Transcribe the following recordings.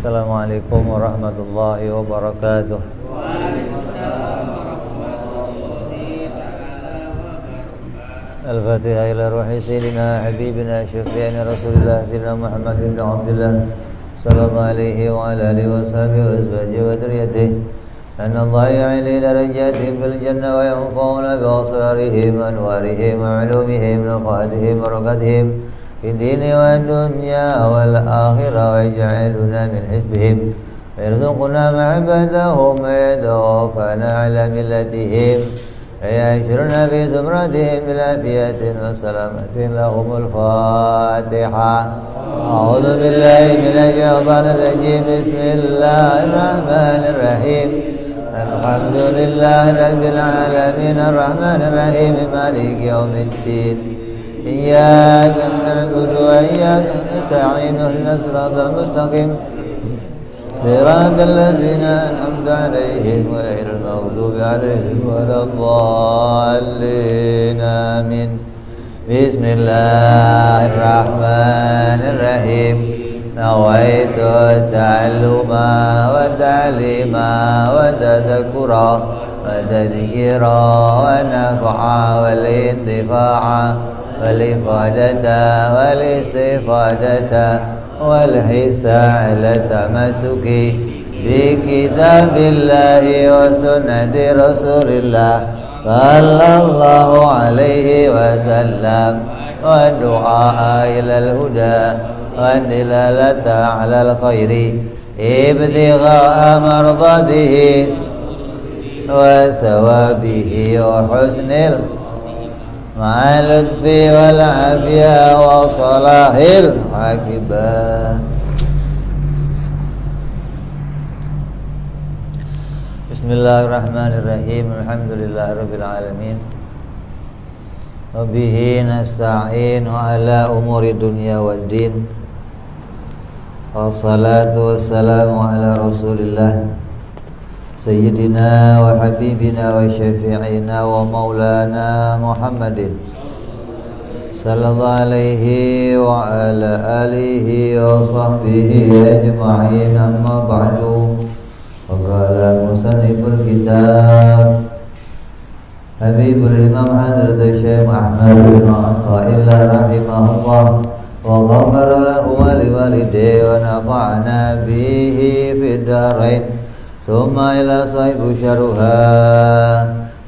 Assalamualaikum warahmatullahi wabarakatuh. Al-Fatihah ila ruhi sayyidina habibina syafi'ina Rasulillah sayyidina Muhammad ibn Abdullah sallallahu alaihi wa ala alihi wa sahbihi wa azwajihi wa dzurriyyatihi. Anna Allah ya'li darajatihim fil jannah wa yanfa'una bi asrarihim anwarihim wa 'ulumihim nafa'atihim barakatihim fid dini wa dunya wal akhirah wa yaj'aluna min hizbihim wa yarzuquna ma'abadahum wa yatawaffana 'ala millatihim wa yashuruna fi zumratihim bil afiyatin wa salamatin lahumul Fatihah. A'udzu billahi minasy syaithanir rajim. Bismillahir rahmanir rahim. Alhamdulillahi rabbil alamin arrahmanir rahim maliki yaumiddin. Iyyaka na'budu wa iyyaka nasta'in ihdinas siratal mustaqim siratal ladzina an'amta 'alaihim ghairil maghdubi 'alaihim waladdallin. Amin. Bismillahirrahmanirrahim. Nawaitu ta'alluma wa ta'lima wa tadhakkura wa tadhkira wa naf'a wal intifa'a wal ifadata wal istifadata wal hisa ala tamasuki bi kitabillahi wa sunnati rasulillah sallallahu alaihi wasallam wa du'a ilal huda wa dilalata alal khairi ibtigha'a mardatihi wa thawabihi wa husnil ma'alutfi wal afiyah wa salahil akibah. Bismillahirrahmanirrahim. Alhamdulillahirabbil alamin. Wa bihi nasta'in ala umuri dunya waddin. Wassalatu wassalamu ala Rasulillah Sayyidina wa habibina wa syafi'ina wa maulana Muhammadin sallallahu alaihi wa ala alihi wa sahbihi ajma'in. Amma ba'du. Waqala musanniful kitab Habibul Imam Hadrat Syekh Ahmad bin Athaillah rahimahullah wa ghafara lahu wa liwalidayhi wa nafa'ana bihi fid dharain. Thumma ila sahibu syaruha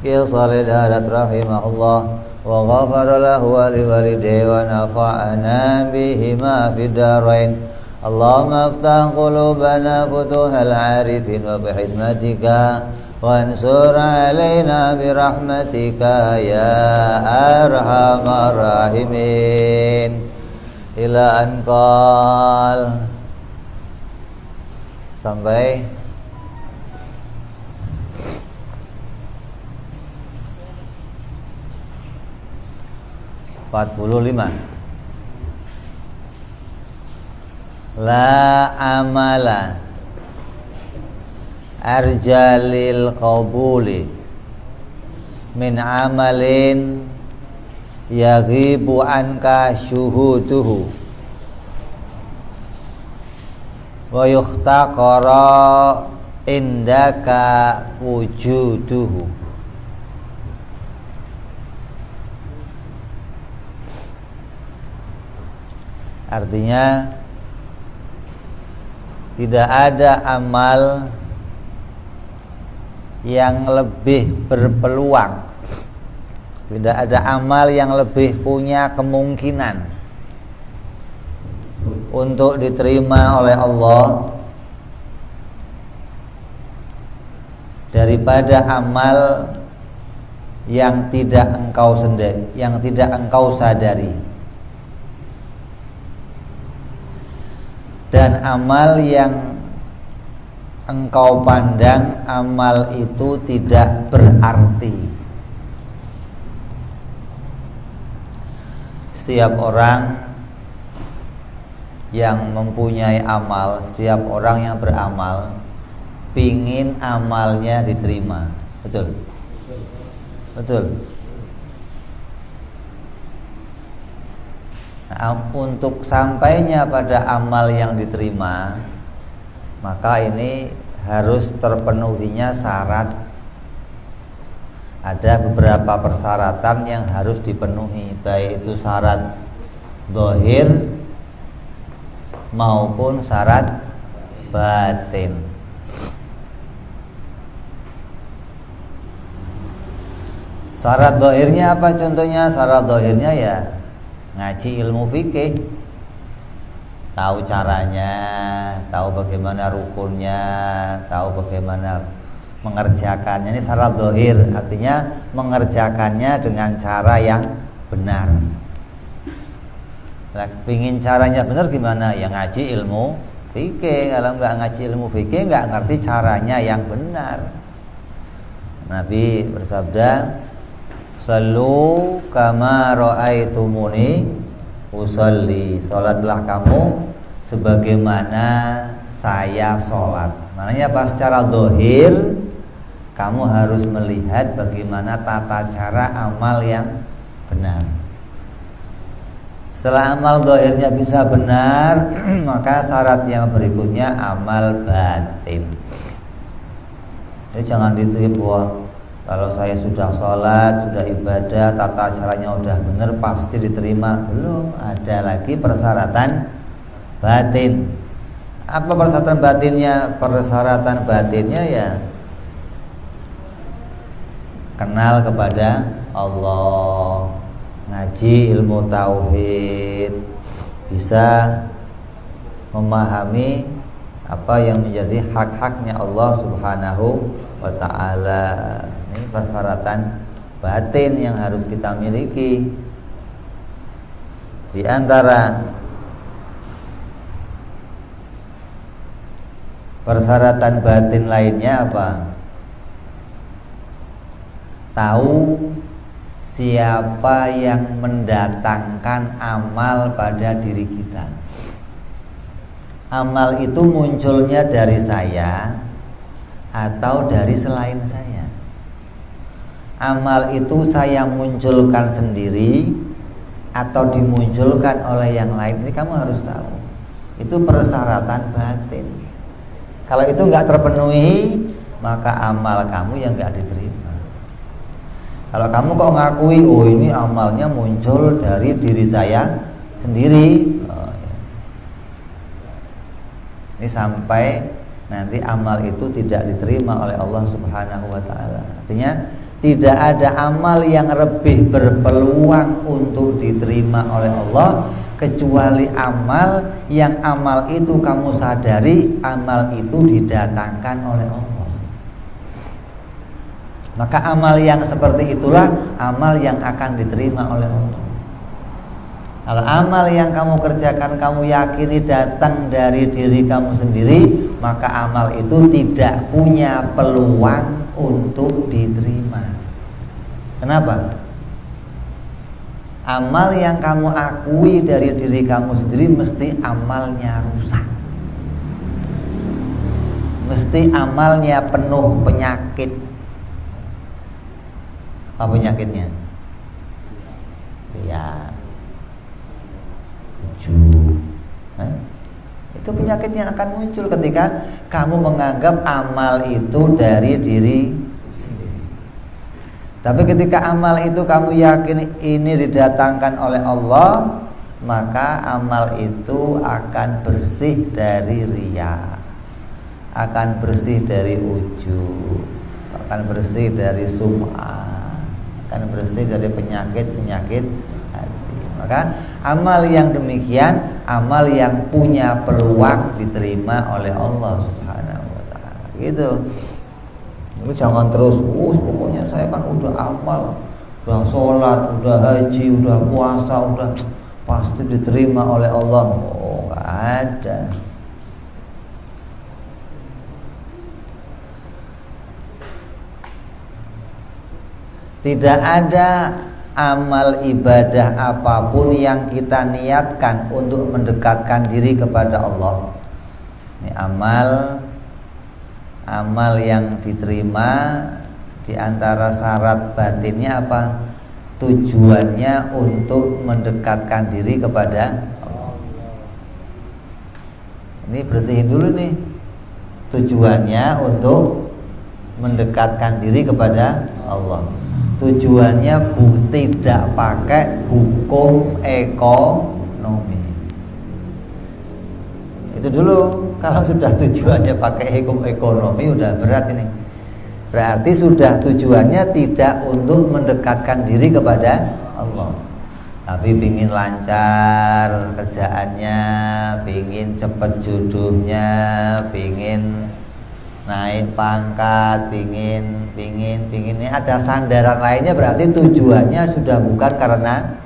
ya Salih Hadat rahimahullah wa ghafara lahu wa liwalidayhi wa nafa'ana bihima fid dharain. Allahumma aftah qulubana futuhal arifin wa bihidmatika wansur alaina birahmatika ya arhamar rahimin. Ila anqal sampai la amala arjalil qabuli min amalin yaghibu anka syuhuduhu wa yukhtaqara indaka wujuduhu. Artinya tidak ada amal yang lebih berpeluang, tidak ada amal yang lebih punya kemungkinan untuk diterima oleh Allah daripada amal yang tidak engkau sadari. Dan amal yang engkau pandang amal itu tidak berarti. Setiap orang yang mempunyai amal, setiap orang yang beramal pingin amalnya diterima. Betul? Betul. Nah, untuk sampainya pada amal yang diterima maka ini harus terpenuhinya syarat. Ada beberapa persyaratan yang harus dipenuhi, baik itu syarat zahir maupun syarat batin. Syarat zahirnya apa contohnya? Syarat zahirnya ya ngaji ilmu fikih, tahu caranya, tahu bagaimana rukunnya, tahu bagaimana mengerjakannya. Ini syarat zahir, artinya mengerjakannya dengan cara yang benar. Nah, pingin caranya benar gimana? Ya ngaji ilmu fikih. Kalau nggak ngaji ilmu fikih, nggak ngerti caranya yang benar. Nabi bersabda, "Sallu kama ra'aitumuni usolli." Salatlah kamu sebagaimana saya sholat. Maknanya pas secara zahir kamu harus melihat bagaimana tata cara amal yang benar. Setelah amal zahirnya bisa benar, maka syarat yang berikutnya amal batin. Jadi jangan ditiru, kalau saya sudah sholat, sudah ibadah, tata caranya udah benar, pasti diterima. Belum, ada lagi persyaratan batin. Apa persyaratan batinnya? Persyaratan batinnya ya kenal kepada Allah, ngaji ilmu tauhid, bisa memahami apa yang menjadi hak-haknya Allah Subhanahu wa ta'ala. Ini persyaratan batin yang harus kita miliki. Di antara persyaratan batin lainnya apa? Tahu siapa yang mendatangkan amal pada diri kita. Amal itu munculnya dari saya atau dari selain saya. Amal itu saya munculkan sendiri atau dimunculkan oleh yang lain. Ini kamu harus tahu. Itu persyaratan batin. Kalau itu nggak terpenuhi, maka amal kamu yang nggak diterima. Kalau kamu kok ngakui, oh ini amalnya muncul dari diri saya sendiri, ini sampai nanti amal itu tidak diterima oleh Allah Subhanahu wa ta'ala. Artinya tidak ada amal yang lebih berpeluang untuk diterima oleh Allah kecuali amal yang amal itu kamu sadari amal itu didatangkan oleh Allah. Maka amal yang seperti itulah amal yang akan diterima oleh Allah. Kalau amal yang kamu kerjakan kamu yakini datang dari diri kamu sendiri, maka amal itu tidak punya peluang untuk diterima. Kenapa? Amal yang kamu akui dari diri kamu sendiri mesti amalnya rusak. Mesti amalnya penuh penyakit. Apa penyakitnya? Ya, itu penyakit yang akan muncul ketika kamu menganggap amal itu dari diri sendiri. Tapi ketika amal itu kamu yakin ini didatangkan oleh Allah, maka amal itu akan bersih dari riya, akan bersih dari ujub, akan bersih dari sum'ah, akan bersih dari penyakit-penyakit hati. Maka amal yang demikian, amal yang punya peluang diterima oleh Allah Subhanahu wa ta'ala. Gitu. Lu jangan terus, pokoknya saya kan udah amal, udah sholat, udah haji, udah puasa, udah pasti diterima oleh Allah. Oh, gak ada. Tidak ada amal ibadah apapun yang kita niatkan untuk mendekatkan diri kepada Allah. Ini amal yang diterima di antara syarat batinnya apa? Tujuannya untuk mendekatkan diri kepada Allah. Ini bersihin dulu nih. Tujuannya untuk mendekatkan diri kepada Allah. Tujuannya tidak pakai hukum ekonomi. Itu dulu. Kalau sudah tujuannya pakai hukum ekonomi udah berat ini. Berarti sudah tujuannya tidak untuk mendekatkan diri kepada Allah, tapi pingin lancar kerjaannya, pingin cepet jodohnya, pingin naik pangkat, pingin ini ada sandaran lainnya. Berarti tujuannya sudah bukan karena,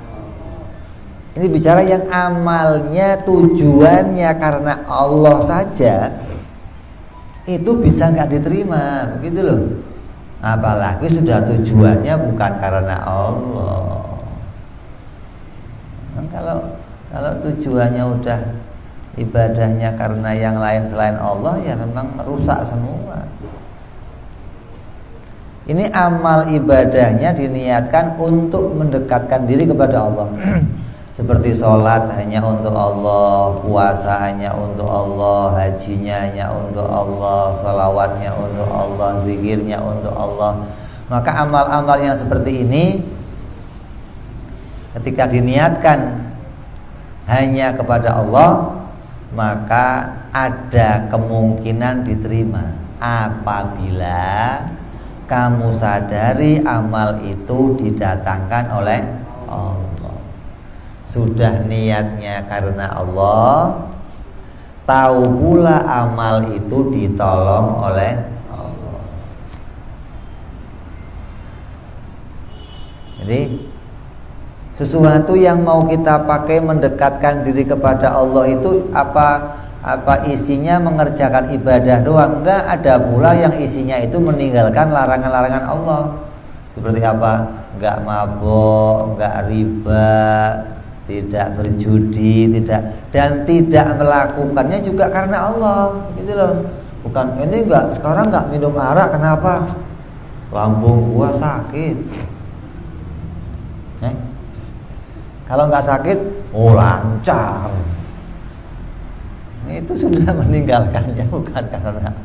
ini bicara yang amalnya tujuannya karena Allah saja, itu bisa nggak diterima, begitu loh. Apalagi sudah tujuannya bukan karena Allah. Nah, kalau tujuannya udah ibadahnya karena yang lain selain Allah, ya memang rusak semua. Ini amal ibadahnya diniatkan untuk mendekatkan diri kepada Allah. Seperti sholat hanya untuk Allah, puasa hanya untuk Allah, hajinya hanya untuk Allah, salawatnya untuk Allah, zikirnya untuk Allah. Maka amal-amal yang seperti ini ketika diniatkan hanya kepada Allah, maka ada kemungkinan diterima apabila kamu sadari amal itu didatangkan oleh Allah. Sudah niatnya karena Allah, tahu pula amal itu ditolong oleh Allah. Jadi sesuatu yang mau kita pakai mendekatkan diri kepada Allah itu apa isinya mengerjakan ibadah doang? Enggak, ada pula yang isinya itu meninggalkan larangan-larangan Allah. Seperti apa? Enggak mabuk, enggak riba, tidak berjudi, dan tidak melakukannya juga karena Allah, gitu loh. Bukan ini sekarang enggak minum arak, kenapa? Lambung gua sakit. Kalau enggak sakit, lancar. Itu sudah meninggalkannya bukan karena.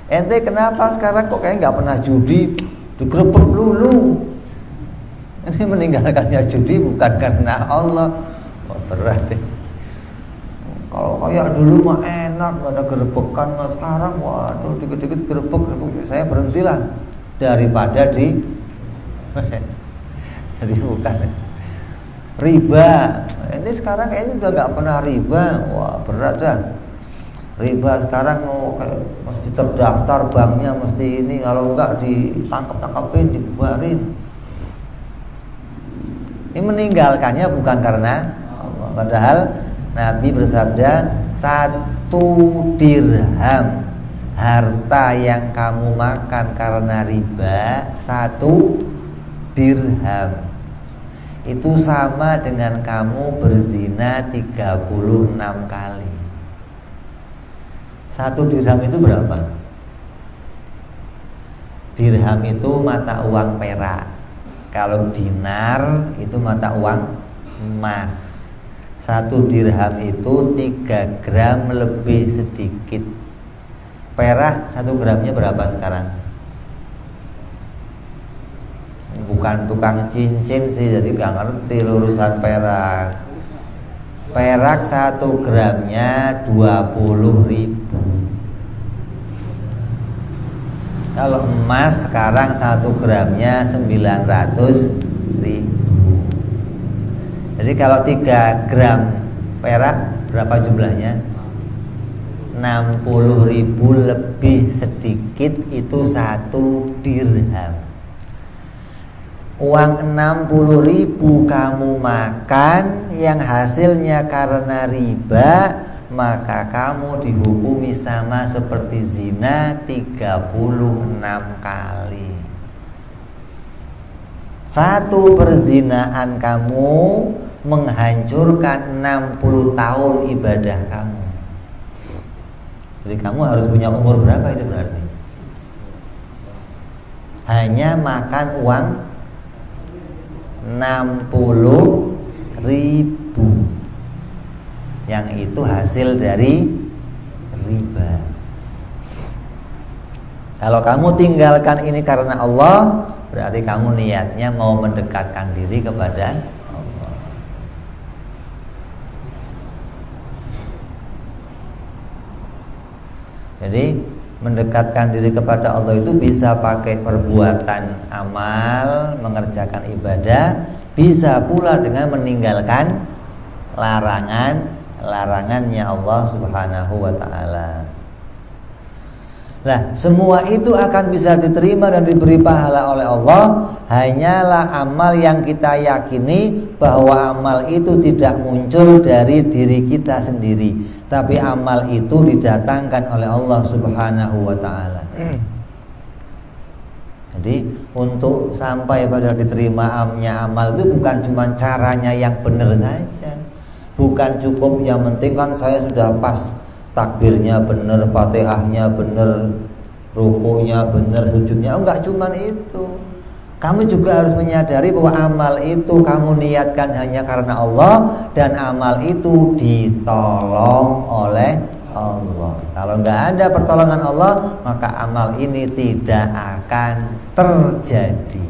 Ente kenapa sekarang kok kayak enggak pernah judi, digerebek lulu? Ini meninggalkannya judi bukan karena Allah. Berat ya. Kalau kayak dulu mah enak, gak ada gerebekan, mah sekarang waduh dikit-dikit gerebek. Saya berhentilah daripada jadi bukan riba. Ini sekarang kayaknya udah gak pernah riba. Wah berat dah. Riba sekarang mesti terdaftar banknya, mesti ini, kalau enggak ditangkap-tangkapin, dibubarin. Ini meninggalkannya bukan karena Allah. Padahal Nabi bersabda, 1 dirham harta yang kamu makan karena riba, 1 dirham itu sama dengan kamu berzina 36 kali. 1 dirham itu berapa? Dirham itu mata uang perak. Kalau dinar itu mata uang emas. 1 dirham itu 3 gram lebih sedikit. Perak 1 gramnya berapa sekarang? Bukan tukang cincin sih, jadi gak ngerti urusan perak. Perak 1 gramnya 20.000. Kalau emas sekarang 1 gramnya 900.000. Jadi kalau 3 gram perak berapa jumlahnya? 60.000 lebih sedikit, itu 1 dirham. Uang 60.000 kamu makan yang hasilnya karena riba, maka kamu dihukumi sama seperti zina 36 kali. 1 perzinaan kamu menghancurkan 60 tahun ibadah kamu. Jadi kamu harus punya umur berapa itu berarti? Hanya makan uang 60.000, yang itu hasil dari riba. Kalau kamu tinggalkan ini karena Allah, berarti kamu niatnya mau mendekatkan diri kepada Allah. Jadi mendekatkan diri kepada Allah itu bisa pakai perbuatan amal, mengerjakan ibadah, bisa pula dengan meninggalkan larangannya Allah Subhanahu wa ta'ala. Nah, semua itu akan bisa diterima dan diberi pahala oleh Allah hanyalah amal yang kita yakini bahwa amal itu tidak muncul dari diri kita sendiri, tapi amal itu didatangkan oleh Allah Subhanahu wa ta'ala. Jadi untuk sampai pada diterimanya amal itu bukan cuma caranya yang benar saja, bukan cukup yang penting kan saya sudah pas, takbirnya benar, Fatihahnya benar, rukunya benar, sujudnya. Enggak cuman itu. Kamu juga harus menyadari bahwa amal itu kamu niatkan hanya karena Allah, dan amal itu ditolong oleh Allah. Kalau enggak ada pertolongan Allah, maka amal ini tidak akan terjadi.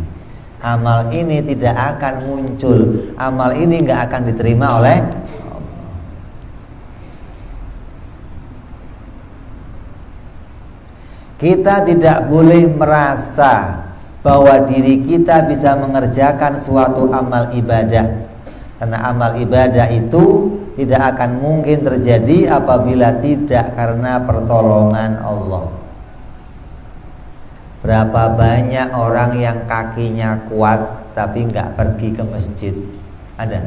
Amal ini tidak akan muncul. Amal ini enggak akan diterima oleh kita. Tidak boleh merasa bahwa diri kita bisa mengerjakan suatu amal ibadah, karena amal ibadah itu tidak akan mungkin terjadi apabila tidak karena pertolongan Allah. Berapa banyak orang yang kakinya kuat tapi nggak pergi ke masjid? Ada.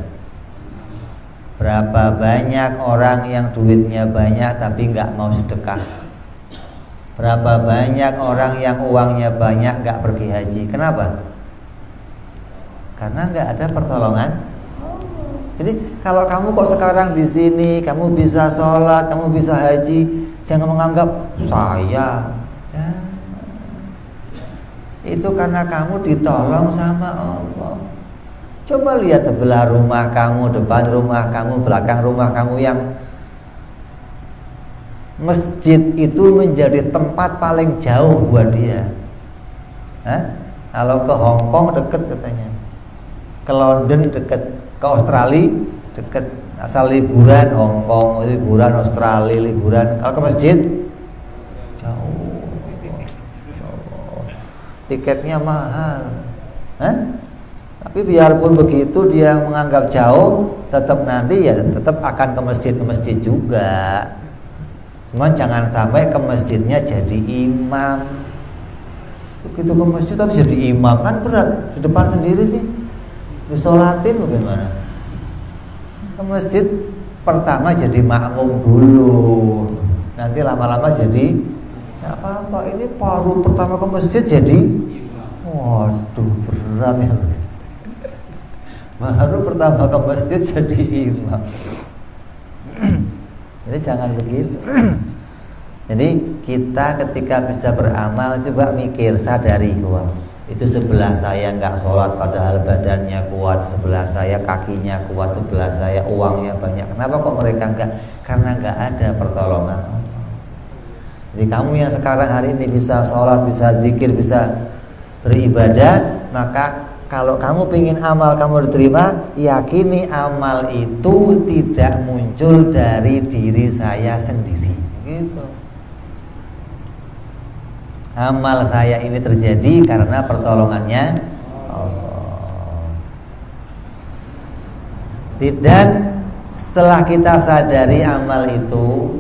Berapa banyak orang yang duitnya banyak tapi nggak mau sedekah? Berapa banyak orang yang uangnya banyak gak pergi haji? Kenapa? Karena gak ada pertolongan. Jadi kalau kamu kok sekarang di sini, kamu bisa sholat, kamu bisa haji, jangan menganggap saya. Itu karena kamu ditolong sama Allah. Coba lihat sebelah rumah kamu, depan rumah kamu, belakang rumah kamu yang masjid itu menjadi tempat paling jauh buat dia. Kalau ke Hong Kong deket katanya, ke London deket, ke Australia deket. Asal liburan Hong Kong, liburan Australia, liburan. Kalau ke masjid jauh, tiketnya mahal. Tapi biarpun begitu dia menganggap jauh, tetap nanti ya tetap akan ke masjid juga. Cuman jangan sampai ke masjidnya jadi imam. Begitu ke masjid harus jadi imam, kan berat. Di depan sendiri sih disolatin bagaimana? Ke masjid pertama jadi makmum dulu, nanti lama-lama jadi ya apa-apa. Ini baru pertama ke masjid jadi, waduh berat ya. Baru pertama ke masjid jadi imam. Jadi jangan begitu. Jadi kita ketika bisa beramal, coba mikir, sadari bahwa itu sebelah saya nggak sholat padahal badannya kuat, sebelah saya kakinya kuat, sebelah saya uangnya banyak. Kenapa kok mereka enggak? Karena nggak ada pertolongan Allah. Jadi kamu yang sekarang hari ini bisa sholat, bisa zikir, bisa beribadah, maka kalau kamu ingin amal kamu diterima, yakini amal itu tidak muncul dari diri saya sendiri. Gitu. Amal saya ini terjadi karena pertolongannya Allah. Dan setelah kita sadari amal itu,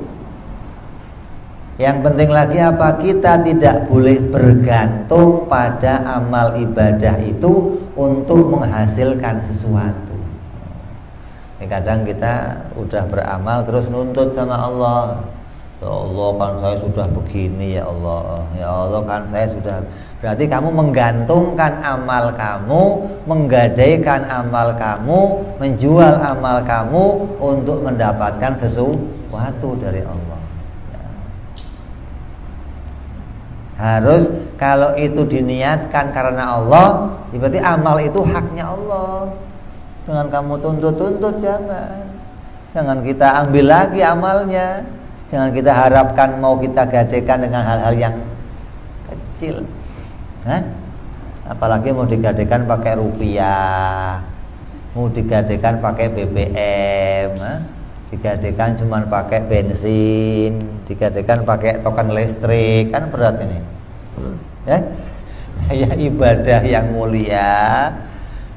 yang penting lagi apa? Kita tidak boleh bergantung pada amal ibadah itu untuk menghasilkan sesuatu. Kadang kita udah beramal terus nuntut sama Allah. Ya Allah, kan saya sudah begini, ya Allah. Ya Allah, kan saya sudah. Berarti kamu menggantungkan amal kamu, menggadaikan amal kamu, menjual amal kamu untuk mendapatkan sesuatu dari Allah. Harus kalau itu diniatkan karena Allah, berarti amal itu haknya Allah. Jangan kamu tuntut-tuntut, jangan kita ambil lagi amalnya. Jangan kita harapkan mau kita gadaikan dengan hal-hal yang kecil. Apalagi mau digadekan pakai rupiah, mau digadekan pakai BBM, digadekan cuma pakai bensin, digadekan pakai token listrik, kan berat ini. Ya ibadah yang mulia,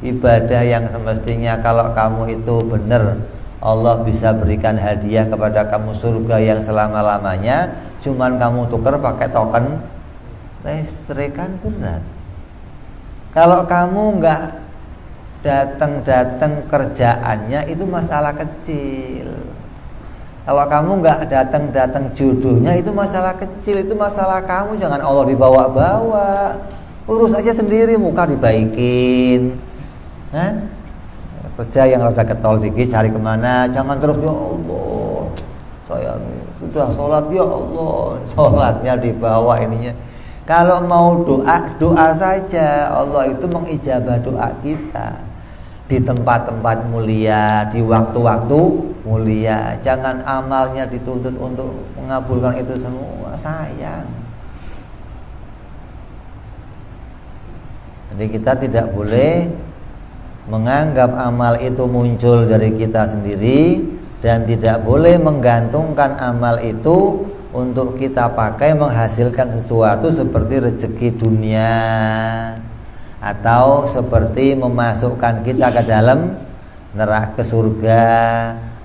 ibadah yang semestinya kalau kamu itu benar Allah bisa berikan hadiah kepada kamu surga yang selama-lamanya, cuman kamu tukar pakai token listrik, kan berat. Kalau kamu nggak datang kerjaannya itu masalah kecil. Kalau kamu nggak datang jodohnya itu masalah kecil, itu masalah kamu. Jangan Allah dibawa-bawa. Urus aja sendiri, muka dibaikin. Kerja yang rada ketol dikit, cari kemana? Jangan terus ya Allah, saya sudah sholat ya Allah, sholatnya dibawa ininya. Kalau mau doa saja, Allah itu mengijabah doa kita di tempat-tempat mulia, di waktu-waktu mulia. Jangan amalnya dituntut untuk mengabulkan itu semua, sayang. Jadi kita tidak boleh menganggap amal itu muncul dari kita sendiri, dan tidak boleh menggantungkan amal itu untuk kita pakai menghasilkan sesuatu seperti rezeki dunia, atau seperti memasukkan kita ke dalam neraka, ke surga,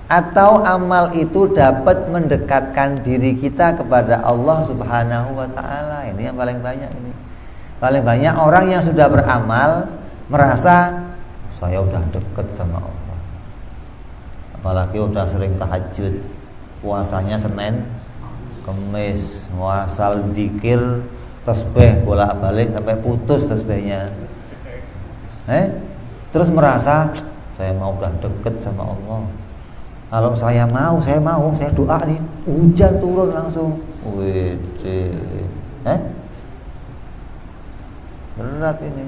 atau amal itu dapat mendekatkan diri kita kepada Allah Subhanahu wa ta'ala. Ini yang paling banyak ini. Paling banyak orang yang sudah beramal merasa saya udah dekat sama Allah. Apalagi udah sering tahajud, puasanya Senin Kemis, muasal dzikir, tasbih bolak-balik sampai putus tasbihnya. Terus merasa saya mau udah deket sama Allah. Kalau saya doa nih, hujan turun langsung. Berat ini.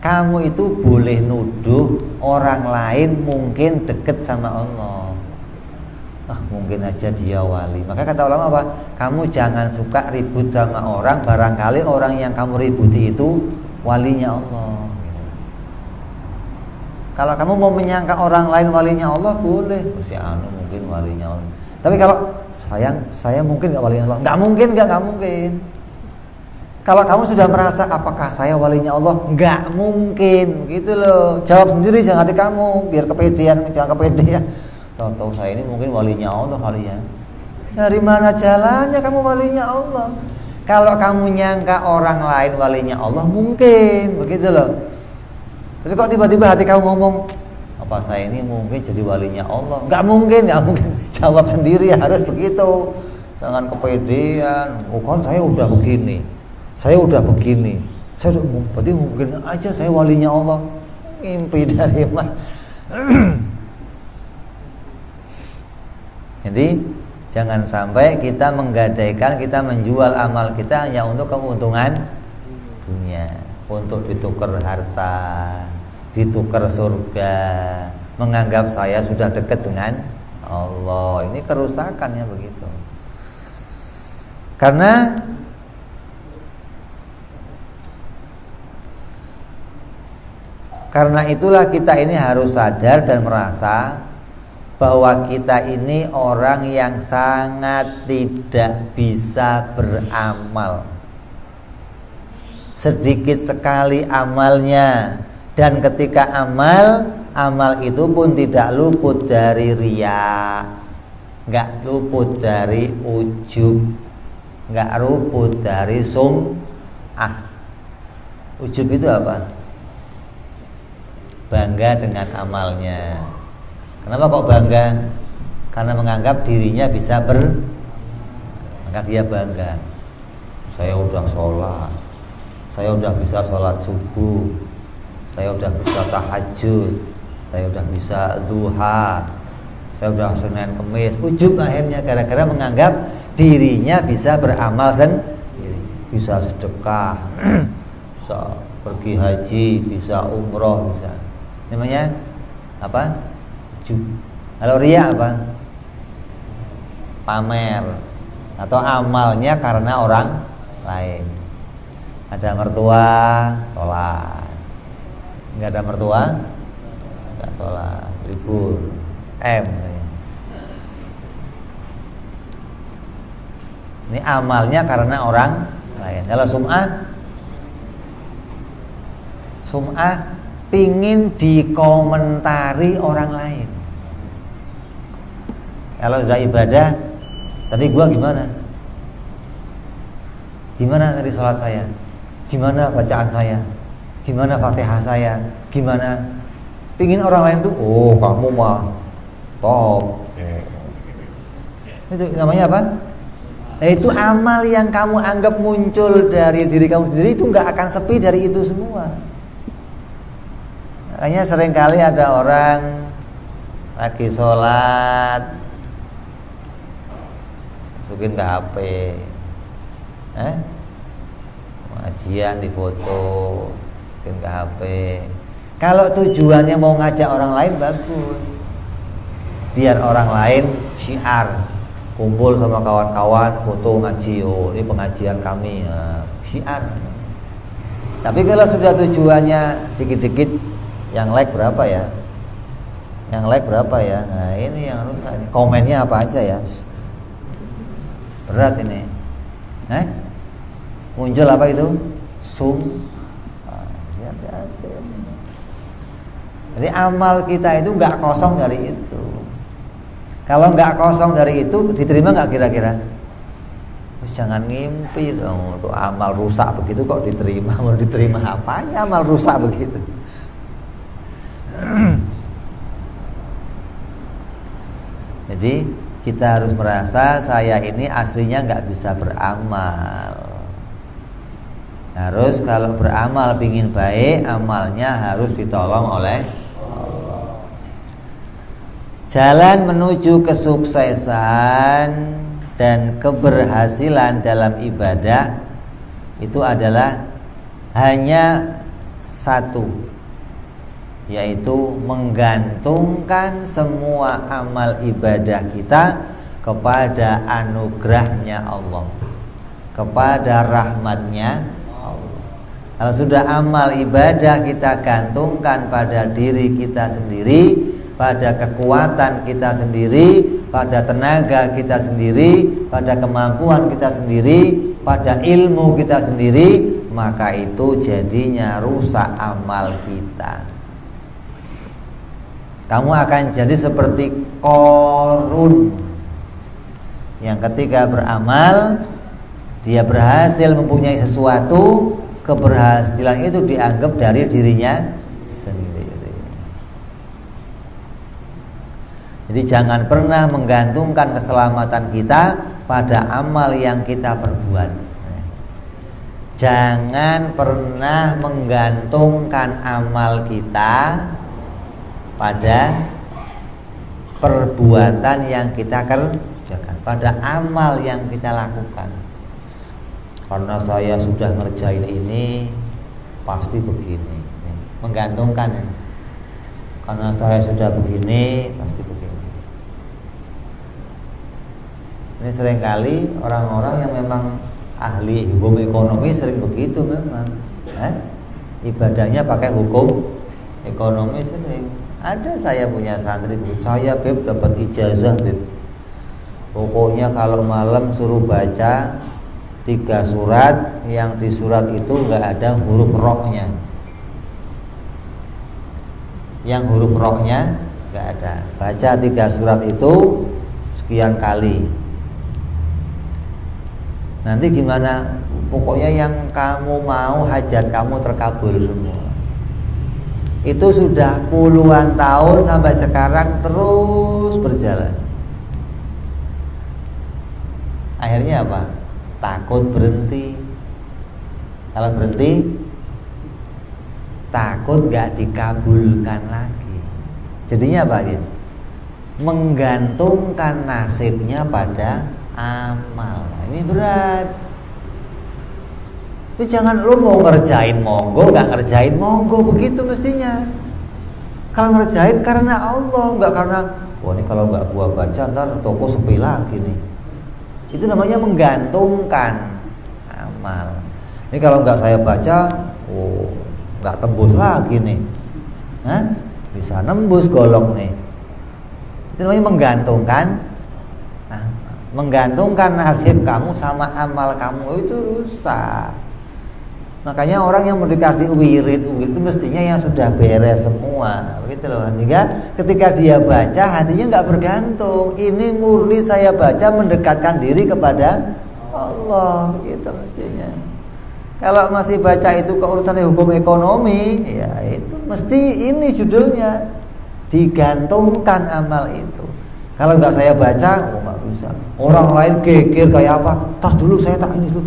Kamu itu boleh nuduh orang lain mungkin deket sama Allah. Mungkin aja dia wali. Maka kata ulama apa? Kamu jangan suka ribut sama orang, barangkali orang yang kamu ributi itu walinya Allah. Kalau kamu mau menyangka orang lain walinya Allah, boleh. Si anu mungkin walinya Allah. Tapi kalau saya mungkin nggak walinya Allah, nggak mungkin. Kalau kamu sudah merasa apakah saya walinya Allah, nggak mungkin, gitu loh. Jawab sendiri, jangan hati kamu, biar kepedean, jangan kepedean. Tahu saya ini mungkin walinya Allah kali ya. Dari mana jalannya kamu walinya Allah? Kalau kamu nyangka orang lain walinya Allah, mungkin, begitu loh. Tapi kok tiba-tiba hati kamu ngomong, apa saya ini mungkin jadi walinya Allah? Nggak mungkin. Jawab sendiri, harus begitu. Jangan kepedean. Kan saya udah begini, berarti mungkin aja saya walinya Allah. Mimpi dari mana? Jadi jangan sampai kita menggadaikan, kita menjual amal kita hanya untuk keuntungan dunia, untuk ditukar harta, ditukar surga, menganggap saya sudah dekat dengan Allah. Ini kerusakannya begitu. Karena itulah kita ini harus sadar dan merasa bahwa kita ini orang yang sangat tidak bisa beramal. Sedikit sekali amalnya, dan ketika amal itu pun tidak luput dari riya, nggak luput dari ujub, nggak luput dari sum'ah. Ujub itu apa? Bangga dengan amalnya. Kenapa kok bangga? Karena menganggap dirinya bisa maka dia bangga. Saya udah sholat, saya udah bisa sholat subuh, saya udah bisa tahajud, saya udah bisa duha, saya udah Senin Kemis. Ujub akhirnya gara-gara menganggap dirinya bisa beramal sendiri, bisa sedekah, bisa pergi haji, bisa umroh, bisa. Namanya apa? Kalau riya apa? Pamer. atau amalnya karena orang lain. Ada mertua, sholat. Nggak ada mertua, nggak sholat, libur. Ini amalnya karena orang lain. Kalau sum'ah pingin dikomentari orang lain. Kalau sudah ibadah, tadi gua gimana? Gimana tadi sholat saya? Gimana bacaan saya? Gimana Fatihah saya? Gimana? Pingin orang lain tuh, oh kamu mah top. Itu namanya apa? Nah, itu amal yang kamu anggap muncul dari diri kamu sendiri, itu nggak akan sepi dari itu semua. Makanya seringkali ada orang lagi sholat masukin ke HP, pengajian di foto, masukin ke HP. Kalau tujuannya mau ngajak orang lain, bagus, biar orang lain syiar, kumpul sama kawan-kawan foto ngaji, oh ini pengajian kami, syiar. Tapi kalau sudah tujuannya dikit-dikit, yang like berapa ya, yang like berapa ya, nah ini yang rusak ini. Komennya apa aja ya, berat ini. Muncul apa itu? Hati-hati. Jadi amal kita itu nggak kosong dari itu. Kalau nggak kosong dari itu, diterima nggak kira-kira? Jangan ngimpi dong, tuh amal rusak begitu kok diterima. Mau diterima apanya amal rusak begitu? Jadi kita harus merasa saya ini aslinya nggak bisa beramal. Harus kalau beramal pingin baik, amalnya harus ditolong oleh Allah. Jalan menuju kesuksesan dan keberhasilan dalam ibadah itu adalah hanya satu, yaitu menggantungkan semua amal ibadah kita kepada anugerahnya Allah, kepada rahmatnya Allah. Kalau sudah amal ibadah kita gantungkan pada diri kita sendiri, pada kekuatan kita sendiri, pada tenaga kita sendiri, pada kemampuan kita sendiri, pada ilmu kita sendiri, maka itu jadinya rusak amal kita. Kamu akan jadi seperti Qarun yang ketika beramal dia berhasil mempunyai sesuatu, keberhasilan itu dianggap dari dirinya sendiri. Jadi jangan pernah menggantungkan keselamatan kita pada amal yang kita perbuat. Jangan pernah menggantungkan amal kita pada perbuatan yang kita kerjakan, pada amal yang kita lakukan. Karena saya sudah ngerjain ini, pasti begini. Menggantungkan ya. Karena saya sudah begini, pasti begini. Ini seringkali orang-orang yang memang ahli hukum ekonomi sering begitu memang. Ibadahnya pakai hukum ekonomi sering. Ada saya punya santri, saya Beb dapat ijazah Beb. Pokoknya kalau malam suruh baca 3 surat, yang di surat itu nggak ada huruf rohnya. Yang huruf rohnya nggak ada. Baca 3 surat itu sekian kali. Nanti gimana? Pokoknya yang kamu mau, hajat kamu terkabul semua. Itu sudah puluhan tahun sampai sekarang terus berjalan. Akhirnya apa? Takut berhenti. Kalau berhenti, takut gak dikabulkan lagi. Jadinya apa ya? Menggantungkan nasibnya pada amal. Ini berat. Itu jangan lu mau ngerjain monggo, gak ngerjain monggo, begitu mestinya. Kalau ngerjain karena Allah, gak karena wah ini kalau gak gua baca ntar toko sepi lagi nih. Itu namanya menggantungkan amal. Ini kalau nggak saya baca, nggak tembus lagi nih. Bisa nembus golok nih. Itu namanya menggantungkan nasib kamu sama amal kamu, itu rusak. Makanya orang yang mau dikasih wirid itu mestinya yang sudah beres semua, begitu loh. Sehingga ketika dia baca, hatinya nggak bergantung. Ini murni saya baca mendekatkan diri kepada Allah, begitu mestinya. Kalau masih baca itu keurusan hukum ekonomi, ya itu mesti ini judulnya digantungkan amal itu. Kalau nggak saya baca, nggak bisa. Orang lain geger kayak apa? Tar dulu saya tak ini dulu.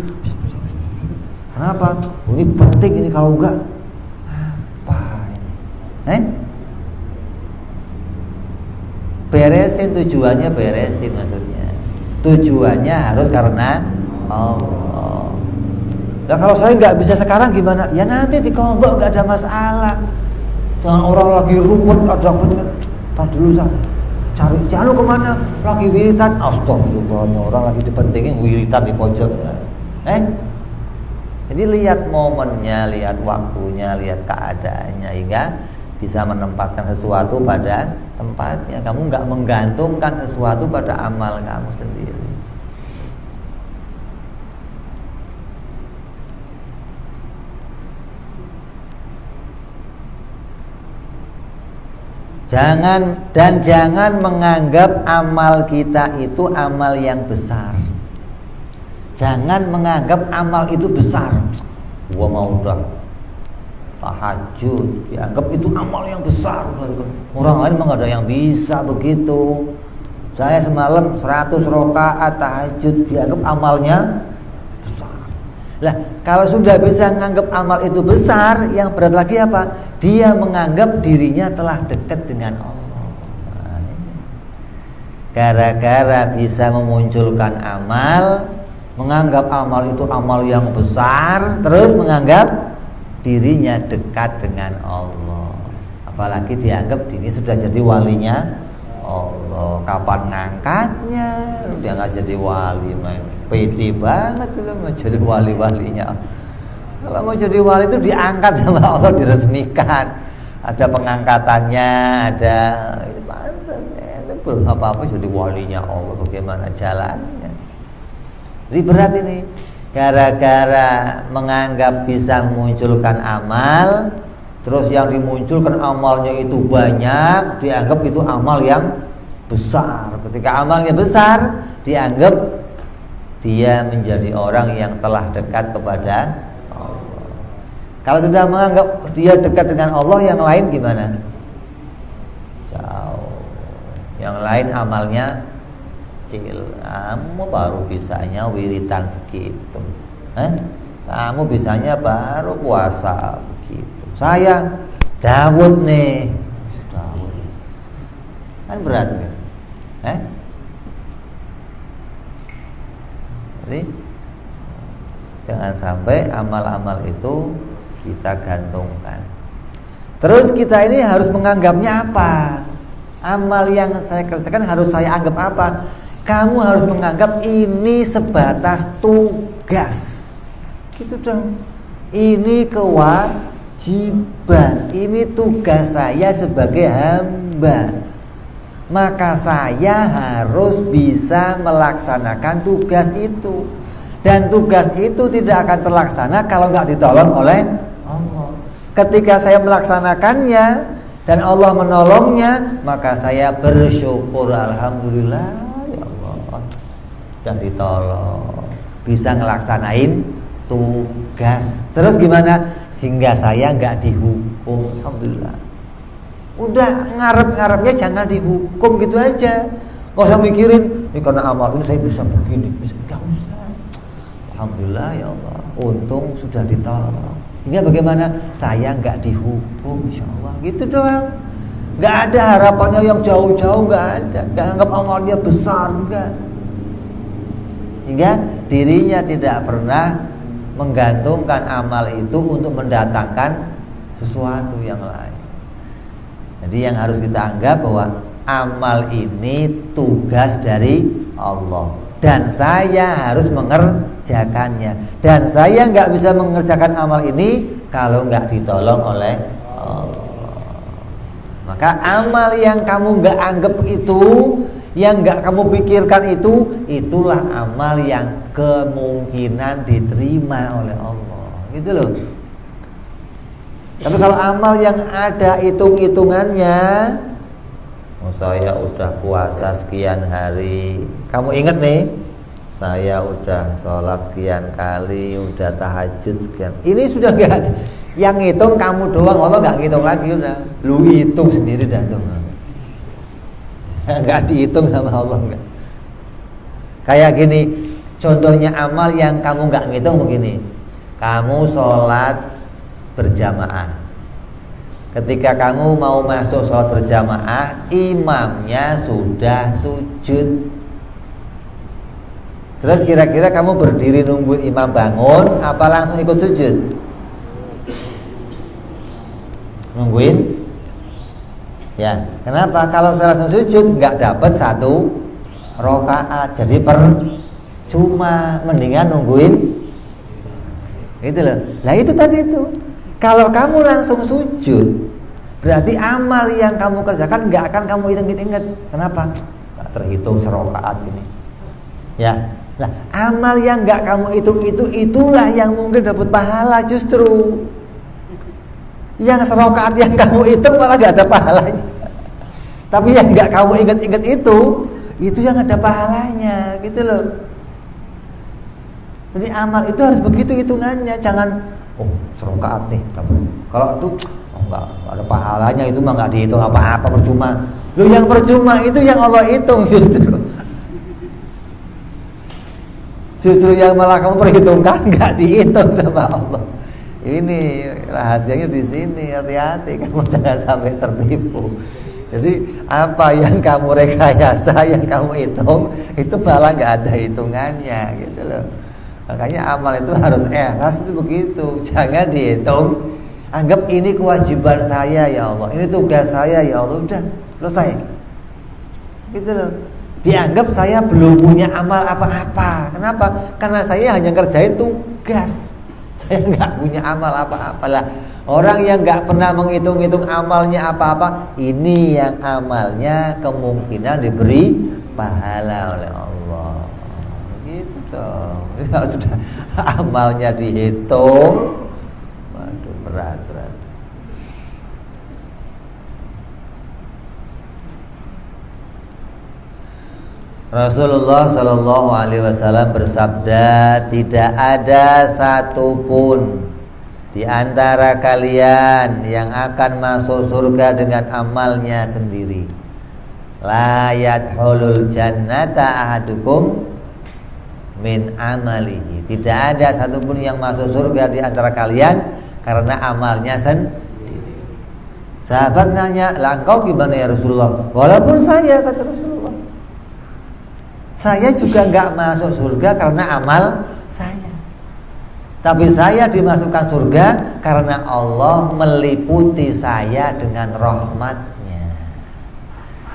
Kenapa? Ini penting ini, kalau enggak apa ini? Beresin tujuannya, beresin maksudnya. Tujuannya harus karena Allah. Nah kalau saya nggak bisa sekarang gimana? Ya nanti di kodok nggak ada masalah. Jangan orang lagi rumput ada penting. Tar dulu saya cari jalan kemana? Lagi wiritan. Astagfirullah, orang lagi dipentingin wiritan di pojok. Jadi lihat momennya, lihat waktunya, lihat keadaannya, hingga bisa menempatkan sesuatu pada tempatnya. Kamu nggak menggantungkan sesuatu pada amal kamu sendiri. Jangan menganggap amal kita itu amal yang besar. Jangan menganggap amal itu besar. Gua mau udah tahajud, dianggap itu amal yang besar. Orang lain memang ada yang bisa begitu. Saya semalam 100 rakaat tahajud, dianggap amalnya besar. Lah, kalau sudah bisa menganggap amal itu besar, yang berat lagi apa? Dia menganggap dirinya telah dekat dengan Allah. Gara-gara bisa memunculkan amal, menganggap amal itu amal yang besar, terus menganggap dirinya dekat dengan Allah. Apalagi dianggap ini sudah jadi walinya Allah. Kapan ngangkatnya? Dia nggak jadi wali, main pede banget loh mau jadi wali-walinya. Kalau mau jadi wali itu diangkat sama Allah, diresmikan. Ada pengangkatannya, ada itu pantas. Itu belum apa-apa jadi walinya Allah. Bagaimana jalannya? Ini berat ini. Gara-gara menganggap bisa memunculkan amal, terus yang dimunculkan amalnya itu banyak, dianggap itu amal yang besar. Ketika amalnya besar, dianggap dia menjadi orang yang telah dekat kepada Allah. Kalau sudah menganggap dia dekat dengan Allah, yang lain gimana? Jauh. Yang lain amalnya kecil. Kamu baru bisanya wiritan segitu. Kamu bisanya baru puasa begitu. Saya Daud nih. Daud. Kan berat kan? Jadi jangan sampai amal-amal itu kita gantungkan. Terus kita ini harus menganggapnya apa? Amal yang saya kerjakan harus saya anggap apa? Kamu harus menganggap ini sebatas tugas. Gitu dong. Ini kewajiban. Ini tugas saya sebagai hamba. Maka saya harus bisa melaksanakan tugas itu. Dan tugas itu tidak akan terlaksana kalau nggak ditolong oleh Allah. Ketika saya melaksanakannya dan Allah menolongnya, maka saya bersyukur, alhamdulillah ya Allah, dan ditolong, bisa ngelaksanain tugas. Terus gimana? Sehingga saya nggak dihukum, alhamdulillah. Udah ngarep-ngarepnya jangan dihukum gitu aja. Nggak usah mikirin, ini karena amal ini saya bisa begini, bisa, nggak usah. Alhamdulillah ya Allah, untung sudah ditolong. Hingga bagaimana? Saya nggak dihukum, insya Allah. Gitu doang. Nggak ada harapannya yang jauh-jauh, nggak ada. Nggak anggap amalnya besar, enggak. Hingga dirinya tidak pernah menggantungkan amal itu untuk mendatangkan sesuatu yang lain. Jadi yang harus kita anggap bahwa amal ini tugas dari Allah. dan saya harus mengerjakannya, dan saya nggak bisa mengerjakan amal ini kalau nggak ditolong oleh Allah. Maka amal yang kamu nggak anggap itu, yang nggak kamu pikirkan itu, itulah amal yang kemungkinan diterima oleh Allah, gitu loh. Tapi kalau amal yang ada hitung-hitungannya, oh, saya udah puasa sekian hari, kamu ingat nih, saya udah sholat sekian kali, udah tahajud sekian, ini sudah nggak ada. Yang ngitung kamu doang, Allah nggak ngitung lagi, udah lu hitung sendiri dah tuh. Nggak dihitung sama Allah, nggak. Kayak gini, contohnya amal yang kamu nggak ngitung begini. Kamu sholat berjamaah. Ketika kamu mau masuk sholat berjamaah, imamnya sudah sujud. Terus kira-kira kamu berdiri nungguin imam bangun, apa langsung ikut sujud? Nungguin. Ya, kenapa? Kalau saya langsung sujud nggak dapat 1 rakaat, jadi percuma, mendingan nungguin. Itu loh. Nah itu tadi itu. Kalau kamu langsung sujud, berarti amal yang kamu kerjakan nggak akan kamu ingat-ingat. Kenapa? Nggak terhitung serakaat ini. Ya. Nah, amal yang nggak kamu hitung itulah yang mungkin dapat pahala justru. Yang serakaat yang kamu hitung malah nggak ada pahalanya. Tapi yang nggak kamu ingat-ingat itu yang ada pahalanya, gitu loh. Jadi amal itu harus begitu hitungannya, jangan serakaat nih. Kalau itu nggak ada pahalanya, itu mah nggak dihitung apa-apa, percuma. Loh, yang percuma itu yang Allah hitung justru. Justru yang malah kamu perhitungkan nggak dihitung sama Allah. Ini rahasianya di sini, hati-hati kamu jangan sampai tertipu. Jadi apa yang kamu rekayasa, yang kamu hitung, itu malah nggak ada hitungannya, gitu loh. Makanya amal itu harus ikhlas, itu begitu. Jangan dihitung. Anggap ini kewajiban saya ya Allah, ini tugas saya ya Allah, udah selesai. Gitu loh. Dianggap saya belum punya amal apa-apa. Kenapa? Karena saya hanya ngerjain tugas. Saya nggak punya amal apa-apa lah. Orang yang nggak pernah menghitung-hitung amalnya apa-apa, ini yang amalnya kemungkinan diberi pahala oleh Allah. Gitu dong. Kalau sudah amalnya dihitung, waduh, berat. Rasulullah Shallallahu Alaihi Wasallam bersabda, tidak ada satupun di antara kalian yang akan masuk surga dengan amalnya sendiri. La yadkhulul jannata ahadukum min amalihi. Tidak ada satupun yang masuk surga di antara kalian karena amalnya sendiri. Sahabat nanya, lah engkau gimana ya Rasulullah? Walaupun saya, kata Rasulullah, saya juga nggak masuk surga karena amal saya. Tapi saya dimasukkan surga karena Allah meliputi saya dengan rahmatnya.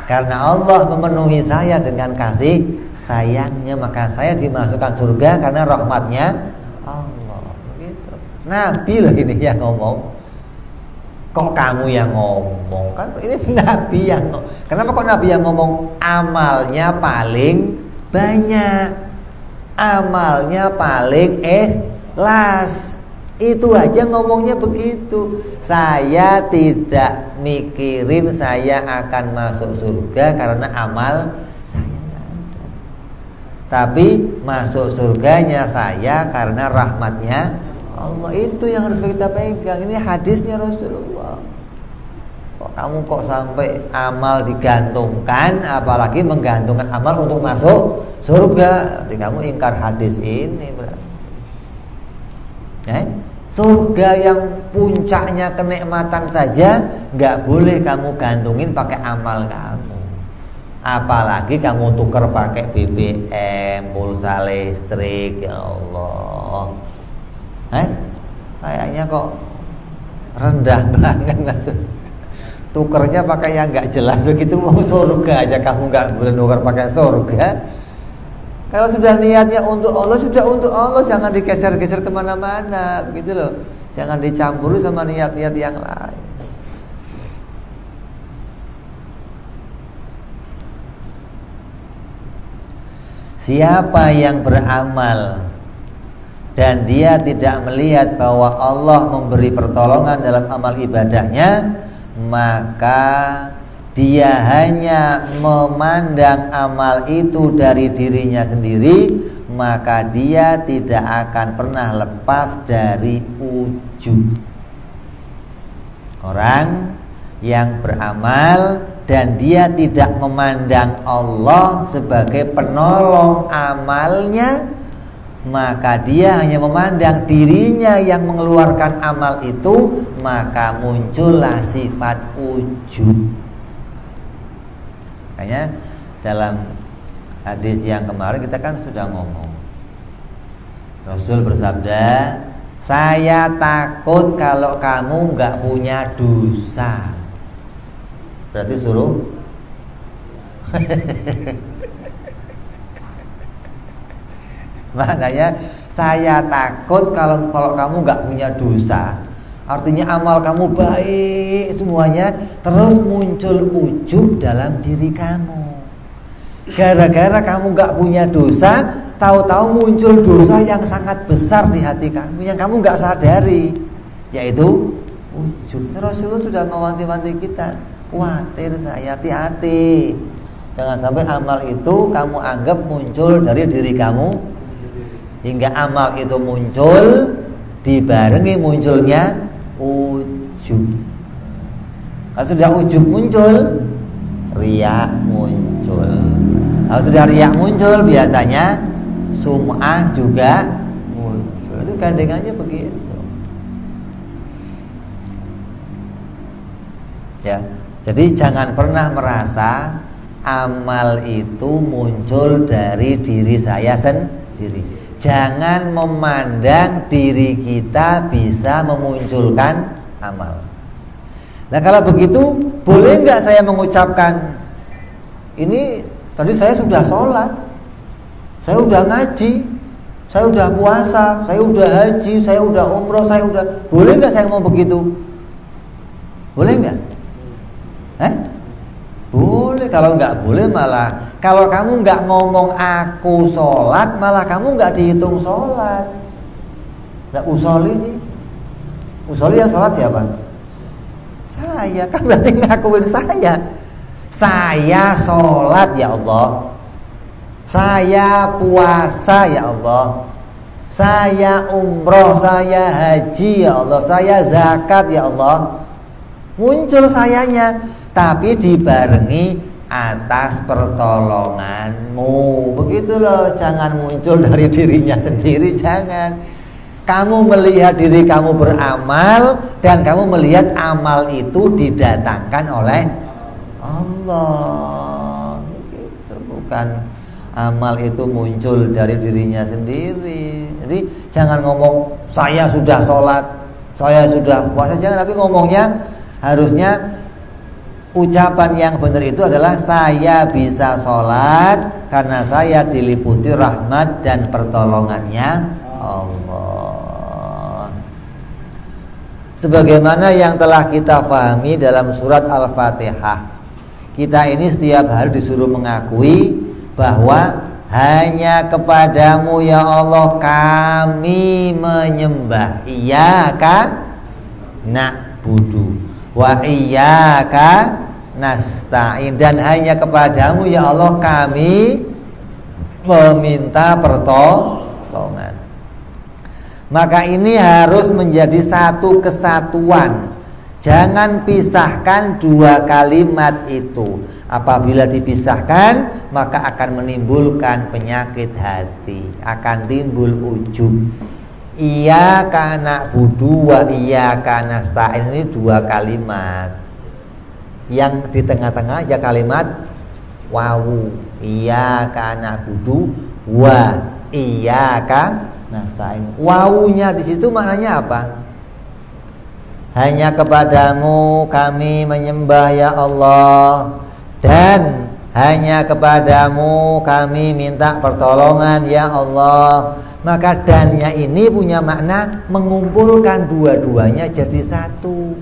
Karena Allah memenuhi saya dengan kasih sayangnya, maka saya dimasukkan surga karena rahmatnya Allah. Begitu. Nabi loh ini yang ngomong. Kok kamu yang ngomong? Kan ini Nabi yang ngomong. Kenapa kok Nabi yang ngomong? Amalnya paling banyak, amalnya paling ikhlas. Itu aja ngomongnya begitu. Saya tidak mikirin saya akan masuk surga karena amal saya nggak ada. Tapi masuk surganya saya karena rahmatnya Allah. Itu yang harus kita pegang. Ini hadisnya Rasulullah. Kamu kok sampai amal digantungkan, apalagi menggantungkan amal untuk masuk surga? Berarti kamu ingkar hadis ini berarti. Surga yang puncaknya kenikmatan saja nggak boleh kamu gantungin pakai amal kamu. Apalagi kamu tuker pakai BBM, pulsa listrik, ya Allah. Kayaknya kok rendah banget maksudnya. Tukernya pakai yang nggak jelas begitu, mau surga aja kamu nggak boleh nuker pakai surga. Kalau sudah niatnya untuk Allah, sudah untuk Allah, jangan digeser-geser kemana-mana, begitu loh. Jangan dicampuri sama niat-niat yang lain. Siapa yang beramal dan dia tidak melihat bahwa Allah memberi pertolongan dalam amal ibadahnya, maka dia hanya memandang amal itu dari dirinya sendiri, maka dia tidak akan pernah lepas dari ujub. Orang yang beramal dan dia tidak memandang Allah sebagai penolong amalnya, maka dia hanya memandang dirinya yang mengeluarkan amal itu, maka muncullah sifat ujub. Makanya dalam hadis yang kemarin kita kan sudah ngomong, Rasul bersabda, saya takut kalau kamu nggak punya dosa. Berarti suruh maknanya saya takut kalau kamu nggak punya dosa. Artinya amal kamu baik semuanya, terus muncul ujub dalam diri kamu. Gara-gara kamu gak punya dosa, tahu-tahu muncul dosa yang sangat besar di hati kamu, yang kamu gak sadari, yaitu ujub. Rasulullah sudah mewanti-wanti kita, khawatir saya, hati-hati. Jangan sampai amal itu kamu anggap muncul dari diri kamu, hingga amal itu muncul dibarengi munculnya ujub. Kalau sudah ujub muncul, riya muncul. Kalau sudah riya muncul, biasanya sum'ah juga muncul. Itu gandengannya begitu. Ya, jadi jangan pernah merasa amal itu muncul dari diri saya sendiri. Jangan memandang diri kita bisa memunculkan amal. Nah kalau begitu, boleh nggak saya mengucapkan, ini tadi saya sudah sholat, saya udah ngaji, saya udah puasa, saya udah haji, saya udah umroh, saya udah, boleh nggak saya ngomong begitu? Boleh nggak? Boleh. Kalau nggak boleh malah, kalau kamu nggak ngomong aku sholat, malah kamu nggak dihitung sholat. Nggak usoli sih. Usoli yang sholat siapa? Saya. Kan berarti ngakuin saya. Saya sholat ya Allah, saya puasa ya Allah, saya umroh, saya haji ya Allah, saya zakat ya Allah. Muncul sayanya, tapi dibarengi atas pertolonganmu. Begitu loh, jangan muncul dari dirinya sendiri, jangan. Kamu melihat diri kamu beramal, dan kamu melihat amal itu didatangkan oleh Allah. Begitu, bukan amal itu muncul dari dirinya sendiri. Jadi jangan ngomong saya sudah sholat, saya sudah puasa, jangan. Tapi ngomongnya harusnya ucapan yang benar itu adalah saya bisa sholat karena saya diliputi rahmat dan pertolongannya Allah. Sebagaimana yang telah kita pahami dalam surat Al-Fatihah, kita ini setiap hari disuruh mengakui bahwa hanya kepadamu ya Allah kami menyembah, iyyaka na'budu wa iyyaka nasta'in, dan hanya kepadamu ya Allah kami meminta pertolongan. Maka ini harus menjadi satu kesatuan. Jangan pisahkan dua kalimat itu. Apabila dipisahkan, maka akan menimbulkan penyakit hati, akan timbul ujub. Iyyaka na'budu wa iyyaka nasta'in, ini dua kalimat. Yang di tengah-tengah aja kalimat wawu, iyyaka na'budu wa iyyaka nasta'in. Wawunya di situ maknanya apa? Hanya kepadamu kami menyembah ya Allah, dan hanya kepadamu kami minta pertolongan ya Allah. Maka dannya ini punya makna mengumpulkan dua-duanya jadi satu.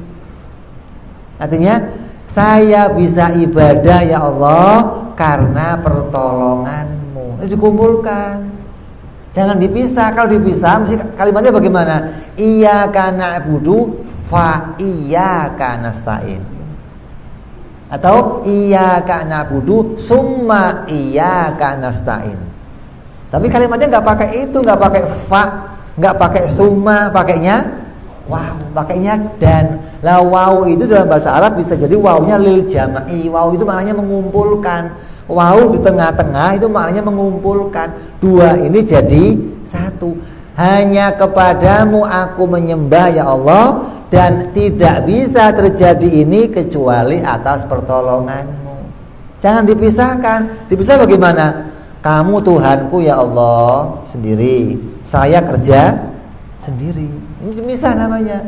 Artinya saya bisa ibadah ya Allah karena pertolonganmu. Ini dikumpulkan, jangan dipisah. Kalau dipisah mesti kalimatnya bagaimana? Iyyaka na'budu fa iyyaka nasta'in, atau iyyaka na'budu summa iyyaka nasta'in. Tapi kalimatnya nggak pakai itu, nggak pakai fa, nggak pakai summa, pakainya wow, pakainya dan. Lah waw itu dalam bahasa Arab bisa jadi wawnya lil jama'i. Waw itu maknanya mengumpulkan. Waw di tengah-tengah itu maknanya mengumpulkan. Dua ini jadi satu. Hanya kepadamu aku menyembah ya Allah, dan tidak bisa terjadi ini kecuali atas pertolonganmu. Jangan dipisahkan. Dipisah bagaimana? Kamu Tuhanku ya Allah sendiri, saya kerja sendiri. Ini dipisah namanya.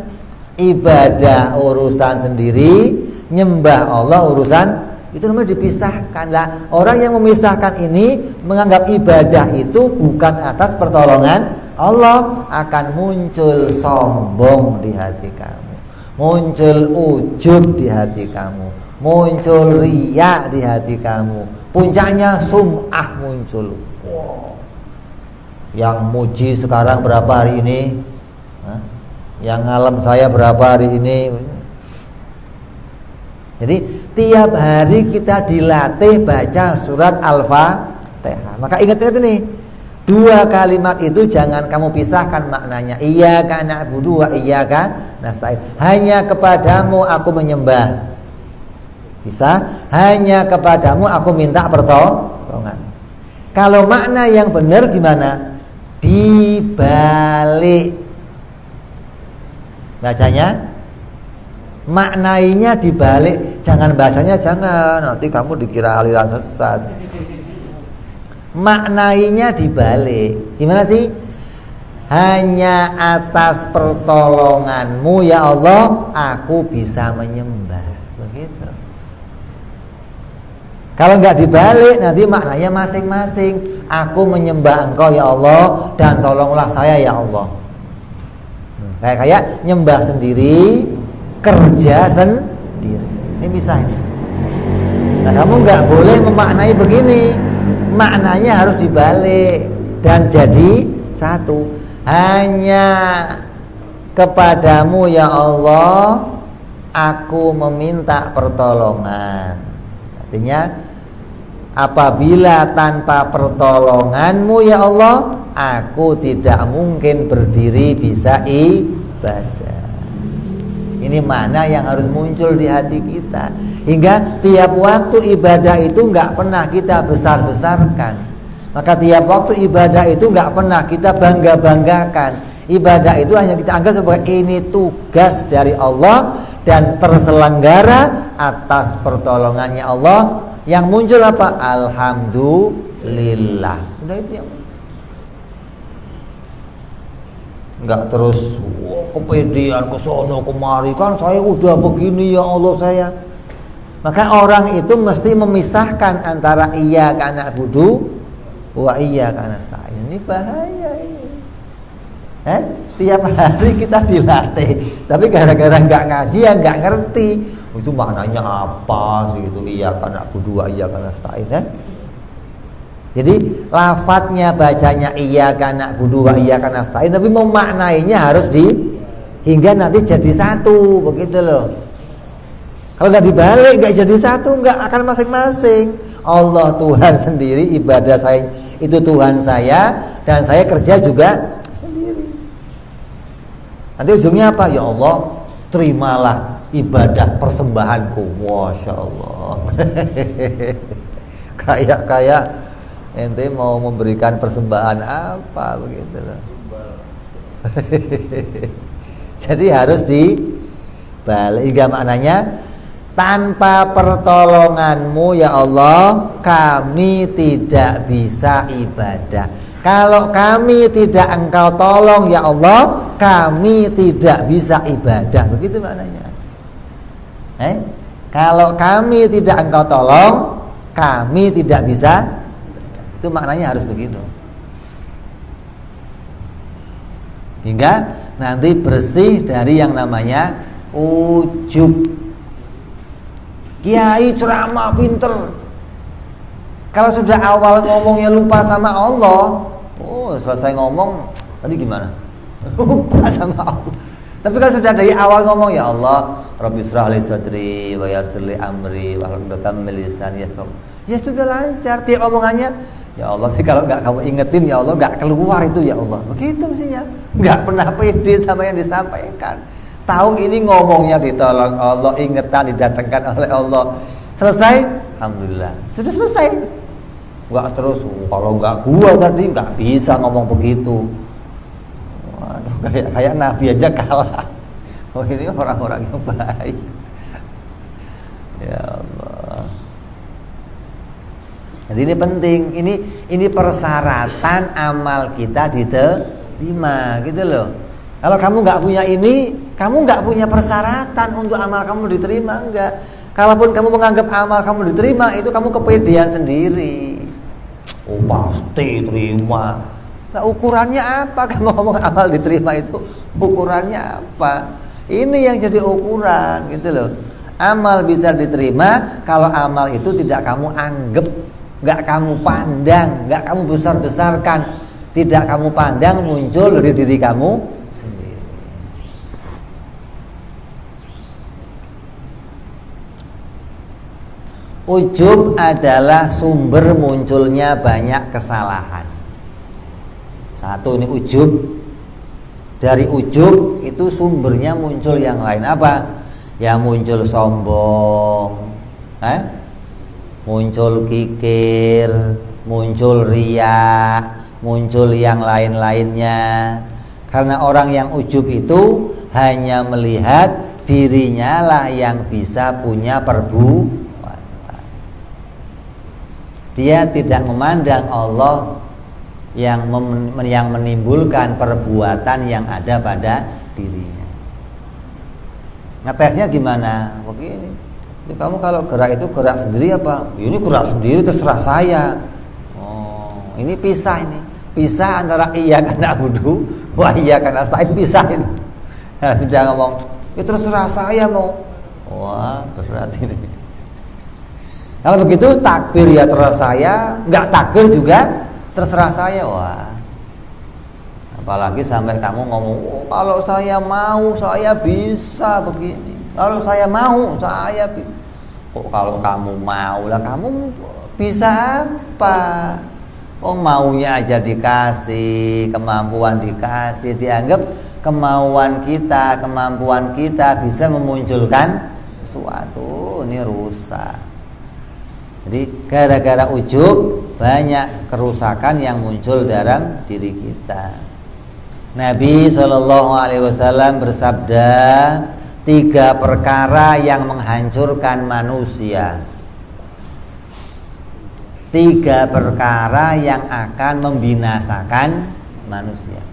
Ibadah urusan sendiri, nyembah Allah urusan, itu namanya dipisahkan. Lah, orang yang memisahkan ini menganggap ibadah itu bukan atas pertolongan Allah, akan muncul sombong di hati kamu, muncul ujub di hati kamu, muncul riya di hati kamu, puncaknya sum'ah muncul. Wow. Yang muji sekarang berapa hari ini? Yang ngalam saya berapa hari ini? Jadi tiap hari kita dilatih baca surat Al-Fatihah. Maka ingat-ingat ini, dua kalimat itu jangan kamu pisahkan maknanya. Iyyaka na'budu wa iyyaka nasta'in. Hanya kepadamu aku menyembah. Bisa, hanya kepadamu aku minta pertolongan. Kalau makna yang benar gimana? Dibalik. Bacanya, maknainya dibalik. Jangan bahasanya, jangan, nanti kamu dikira aliran sesat. Maknainya dibalik. Gimana sih? Hanya atas pertolonganmu ya Allah aku bisa menyembah. Begitu. Kalau nggak dibalik nanti maknanya masing-masing. Aku menyembah Engkau ya Allah, dan tolonglah saya ya Allah. Kayak nyembah sendiri, kerja sendiri. Ini bisa ini. Nah, kamu nggak boleh memaknai begini. Maknanya harus dibalik dan jadi satu. Hanya kepadamu ya Allah aku meminta pertolongan. Artinya apabila tanpa pertolonganmu ya Allah, aku tidak mungkin berdiri bisa ibadah. Ini mana yang harus muncul di hati kita, hingga tiap waktu ibadah itu nggak pernah kita besar-besarkan. Maka tiap waktu ibadah itu nggak pernah kita bangga-banggakan. Ibadah itu hanya kita anggap sebagai ini tugas dari Allah dan terselenggara atas pertolongannya Allah. Yang muncul apa? Alhamdulillah. Udah itu yang muncul. Enggak terus kepedean ke sono kemari, kan saya udah begini ya Allah saya. Maka orang itu mesti memisahkan antara iyyaka na'budu wa iyyaka nasta'in. Ini bahaya ini. Tiap hari kita dilatih, tapi gara-gara nggak ngaji ya nggak ngerti itu maknanya apa sih itu iyyaka na'budu wa iyyaka nasta'in. Jadi lafadznya bacanya iyyaka na'budu wa iyyaka nasta'in, tapi memaknainya harus hingga nanti jadi satu, begitu loh. Kalau nggak dibalik, nggak jadi satu, nggak akan masing-masing. Allah Tuhan sendiri, ibadah saya itu Tuhan saya, dan saya kerja juga sendiri. Nanti ujungnya apa? Ya Allah, terimalah ibadah persembahanku. Masya Allah. Kayak ente mau memberikan persembahan apa begitu loh. Jadi harus dibalik. Hingga maknanya tanpa pertolonganmu ya Allah kami tidak bisa ibadah. Kalau kami tidak engkau tolong ya Allah, kami tidak bisa ibadah. Begitu maknanya. Kalau kami tidak engkau tolong, kami tidak bisa. Itu maknanya harus begitu. Hingga nanti bersih dari yang namanya ujub. Kiai ceramah pinter, kalau sudah awal ngomongnya lupa sama Allah, selesai ngomong tadi gimana? Lupa sama Allah. Tapi kalau sudah dari awal ngomong, ya Allah, Rabbi israh li sadri wa yassir li amri wa hlul 'uqdatam min lisani yafqahu. Ya sudah lancar tiap omongannya. Ya Allah, kalau enggak kamu ingetin ya Allah, enggak keluar itu ya Allah. Begitu mestinya. Enggak pernah pede sama yang disampaikan. Tahu ini ngomongnya ditolong Allah, ingetan didatangkan oleh Allah. Selesai, alhamdulillah. Sudah selesai. Enggak terus, kalau enggak gua tadi enggak bisa ngomong begitu. Waduh, kayak Nabi aja kalah. Oh, ini orang-orang yang baik. Ya Allah. Jadi ini penting, ini persyaratan amal kita diterima, gitu loh. Kalau kamu nggak punya ini, kamu nggak punya persyaratan untuk amal kamu diterima, enggak. Kalaupun kamu menganggap amal kamu diterima, itu kamu kepedean sendiri. Oh pasti terima. Nah ukurannya apa? Kamu ngomong amal diterima itu ukurannya apa? Ini yang jadi ukuran, gitu loh. Amal bisa diterima kalau amal itu tidak kamu anggap, nggak kamu pandang, nggak kamu besar-besarkan, tidak kamu pandang muncul dari diri kamu. Ujub adalah sumber munculnya banyak kesalahan. Satu, ini ujub. Dari ujub itu sumbernya muncul yang lain apa? Ya muncul sombong, muncul kikir, muncul riya, muncul yang lain-lainnya. Karena orang yang ujub itu hanya melihat dirinya lah yang bisa punya perbuatan. Dia tidak memandang Allah yang menimbulkan perbuatan yang ada pada dirinya. Ngetesnya gimana? Begini. Kamu kalau gerak itu gerak sendiri apa? Ini gerak sendiri terserah saya. Oh, ini pisah ini. Pisah antara iyyaka na'budu wa iyyaka nasta'in, pisah ini. Nah, sudah ngomong, ya terserah saya mau. Wah, berat ini. Kalau begitu takbir ya terserah saya, enggak takbir juga terserah saya. Wah. Apalagi sampai kamu ngomong, kalau saya mau saya bisa begini. Kalau saya mau saya kalau kamu mau lah, kamu bisa apa? Maunya aja dikasih, kemampuan dikasih, dianggap kemauan kita, kemampuan kita bisa memunculkan sesuatu. Ini rusak. Jadi gara-gara ujub banyak kerusakan yang muncul dalam diri kita. Nabi SAW bersabda, 3 perkara yang menghancurkan manusia, 3 perkara yang akan membinasakan manusia.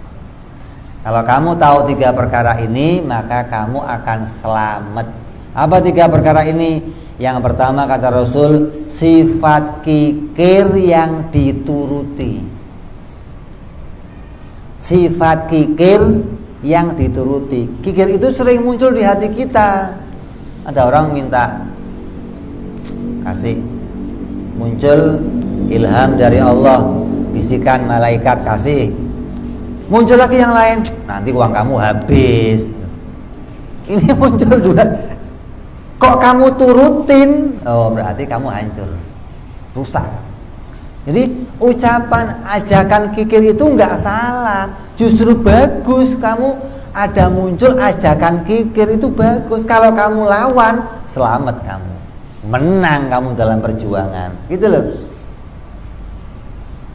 Kalau kamu tahu 3 perkara ini, maka kamu akan selamat. Apa 3 perkara ini? Yang pertama kata Rasul, sifat kikir yang dituruti. Sifat kikir yang dituruti. Kikir itu sering muncul di hati kita. Ada orang minta kasih, muncul ilham dari Allah, bisikan malaikat kasih. Muncul lagi yang lain, nanti uang kamu habis. Ini muncul juga. Kok kamu turutin? Oh, berarti kamu hancur, rusak. Jadi ucapan ajakan kikir itu enggak salah, justru bagus. Kamu ada muncul ajakan kikir itu bagus. Kalau kamu lawan, selamat kamu, menang kamu dalam perjuangan, gitu loh.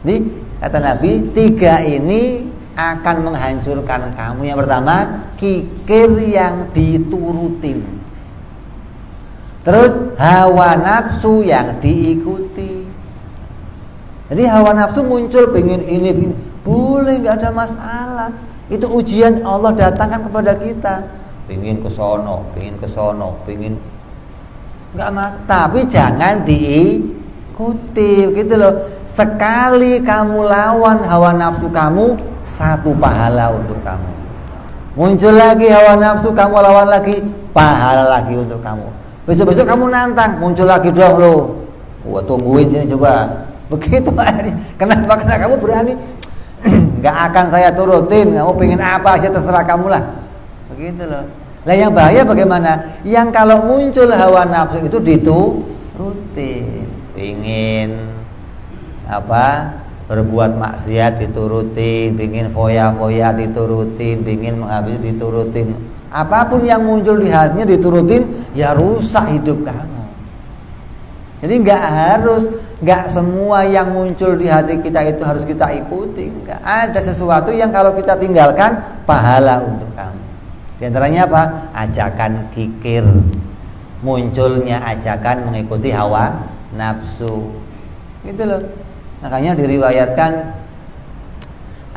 Nih kata Nabi, 3 ini akan menghancurkan kamu. Yang pertama, kikir yang diturutin. Terus hawa nafsu yang diikuti. Jadi hawa nafsu muncul, pengen ini, boleh, nggak ada masalah. Itu ujian Allah datangkan kepada kita. Pengen ke sono, pengen nggak mas. Tapi jangan diikuti. ikuti, gitu loh. Sekali kamu lawan hawa nafsu kamu, 1 pahala untuk kamu. Muncul lagi hawa nafsu, kamu lawan lagi, pahala lagi untuk kamu. Besok-besok kamu nantang, muncul lagi dong lo. Wah, tungguin sini coba. Begitu akhirnya. Kenapa? Karena kamu berani. Nggak akan saya turutin. Kamu pengen apa aja terserah kamu lah. Begitu loh. Lah yang bahaya bagaimana? Yang kalau muncul hawa nafsu itu diturutin. Pengen berbuat maksiat diturutin, pengen foya-foya diturutin, pengen menghabisi diturutin. Apapun yang muncul di hatinya diturutin, ya rusak hidup kamu. Jadi nggak semua yang muncul di hati kita itu harus kita ikuti. Nggak ada sesuatu yang kalau kita tinggalkan pahala untuk kamu. Di antaranya apa? Ajakan kikir. Munculnya ajakan mengikuti hawa nafsu. Gitu loh. Makanya diriwayatkan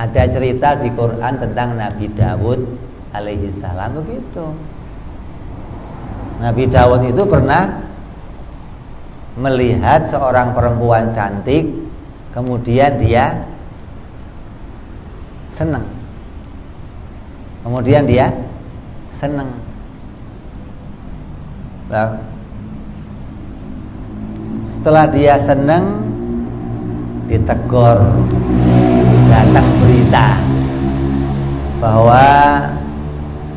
ada cerita di Quran tentang Nabi Dawud alaihi salam begitu. Nabi Dawud itu pernah melihat seorang perempuan cantik, kemudian dia senang. Nah, setelah dia senang, ditegur, datang berita bahwa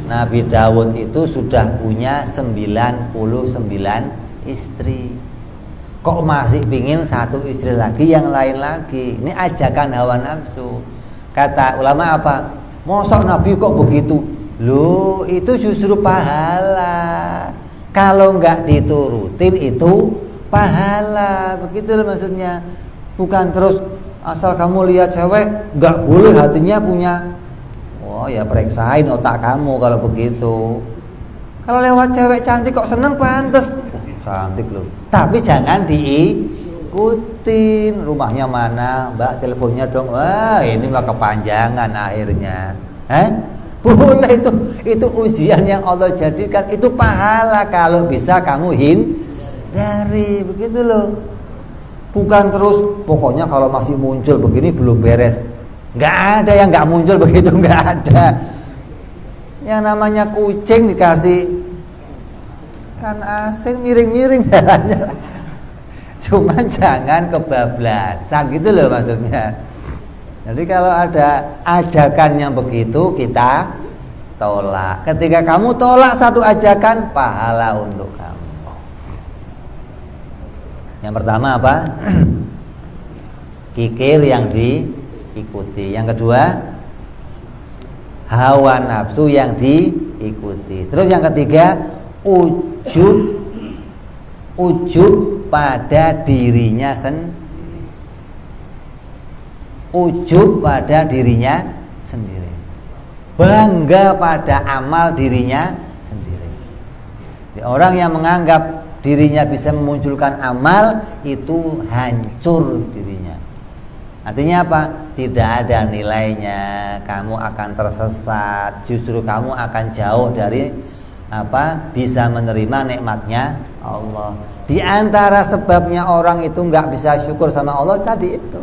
Nabi Dawud itu sudah punya 99 istri. Kok masih pingin 1 istri lagi, yang lain lagi? Ini ajakan hawa nafsu. Kata ulama apa? Mosok Nabi kok begitu? Loh, itu justru pahala. Kalau nggak diturutin itu pahala. Begitu loh maksudnya. Bukan terus asal kamu lihat cewek nggak boleh hatinya punya. Oh ya, periksain otak kamu kalau begitu. Kalau lewat cewek cantik kok seneng, pantes. Cantik loh. Tapi jangan diikutin. Rumahnya mana? Mbak, teleponnya dong. Wah, ini mah kepanjangan akhirnya. Boleh itu ujian yang Allah jadikan, itu pahala kalau bisa kamu hindari. Begitu loh. Bukan terus pokoknya kalau masih muncul begini belum beres. Nggak ada yang nggak muncul begitu, nggak ada. Yang namanya kucing dikasih kan asing miring-miring jalannya. Cuma jangan kebablasan, gitu loh maksudnya. Jadi kalau ada ajakan yang begitu, kita tolak. Ketika kamu tolak 1 ajakan, pahala untuk kamu. Yang pertama apa? Kikir yang diikuti. Yang kedua, hawa nafsu yang diikuti. Terus yang ketiga, ujub pada dirinya sendiri. Ujub pada dirinya sendiri. Bangga pada amal dirinya sendiri. Jadi orang yang menganggap dirinya bisa memunculkan amal, itu hancur dirinya. Artinya apa? Tidak ada nilainya. Kamu akan tersesat. Justru kamu akan jauh dari bisa menerima nikmatnya Allah. Di antara sebabnya orang itu nggak bisa syukur sama Allah tadi itu.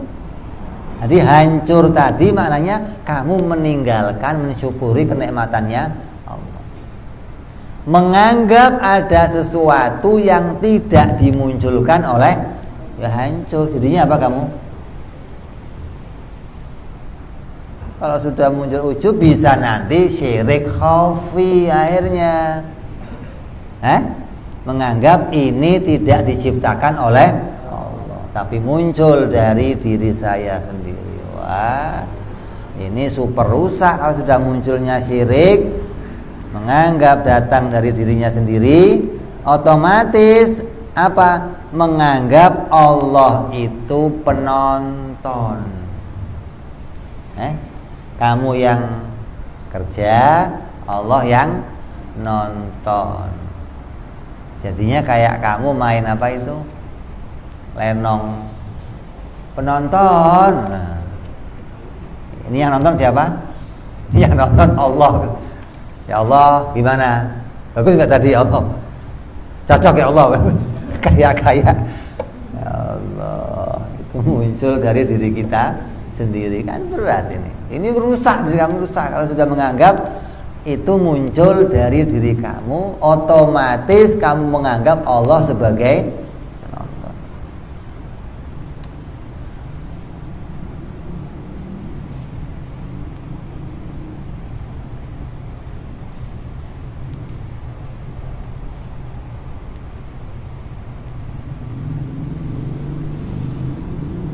Jadi hancur tadi maknanya kamu meninggalkan mensyukuri kenikmatannya Allah. Menganggap ada sesuatu yang tidak dimunculkan oleh, ya hancur. Jadinya apa kamu? Kalau sudah muncul ujub bisa nanti syirik khafi akhirnya. Menganggap ini tidak diciptakan oleh Allah, tapi muncul dari diri saya sendiri. Wah, ini super rusak kalau sudah munculnya syirik. Menganggap datang dari dirinya sendiri, otomatis apa? Menganggap Allah itu penonton. Kamu yang kerja, Allah yang nonton. Jadinya kayak kamu main apa itu? Lenong penonton. Nah, ini yang nonton siapa? Yang nonton Allah. Ya Allah, gimana? Bagus nggak tadi Allah? Cocok ya Allah. Kayak ya Allah. muncul dari diri kita sendiri. Kan berat ini. Ini rusak, diri kamu rusak kalau sudah menganggap itu muncul dari diri kamu, otomatis kamu menganggap Allah sebagai penonton.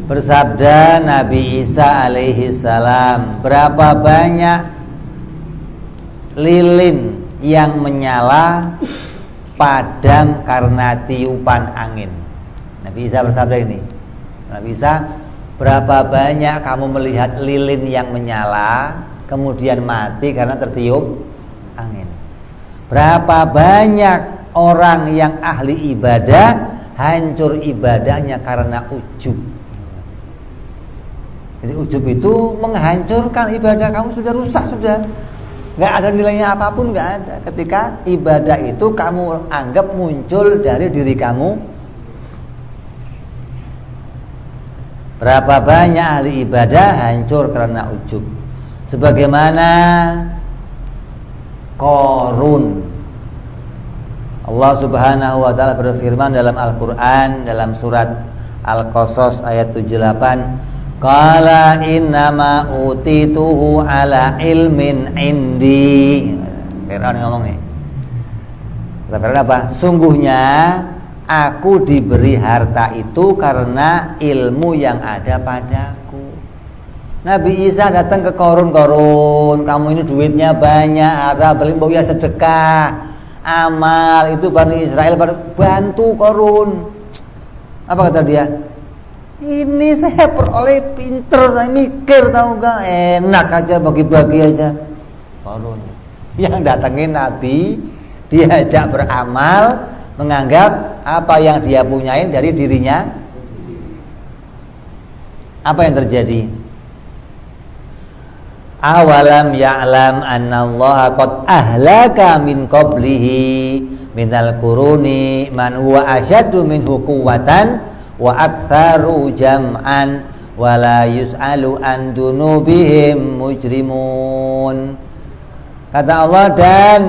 Bersabda Nabi Isa alaihi salam, berapa banyak lilin yang menyala padam karena tiupan angin. Nabi Isa bersabda ini, Nabi Isa, berapa banyak kamu melihat lilin yang menyala kemudian mati karena tertiup angin. Berapa banyak orang yang ahli ibadah hancur ibadahnya karena ujub. Jadi ujub itu menghancurkan ibadah kamu, sudah rusak, sudah nggak ada nilainya apapun, nggak ada. Ketika ibadah itu kamu anggap muncul dari diri kamu. Berapa banyak ahli ibadah hancur karena ujub. Sebagaimana Qarun. Allah Subhanahu wa taala berfirman dalam Al-Qur'an dalam surat Al-Qasas ayat 78, qala innama utituhu ala ilmin indi. Fir'aun ngomong nih. Kata Fir'aun apa? Sungguhnya aku diberi harta itu karena ilmu yang ada padaku. Nabi Isa datang ke Qarun, kamu ini duitnya banyak, harta berlimpah, ya sedekah, amal itu Bani Israel bantu Qarun. Apa kata dia? Ini saya peroleh pinter, saya mikir, tahu gak, enak aja bagi-bagi aja. Qarun yang datangin Nabi, diajak beramal, menganggap apa yang dia punyain dari dirinya. Apa yang terjadi? Awalam ya'lam annallaha qad ahlaka min qablihi minal quruni man huwa asyaddu minhu quwwatan wa aktsaru jam'an wa la yus'alu an dunubihim mujrimun. Kata Allah, dan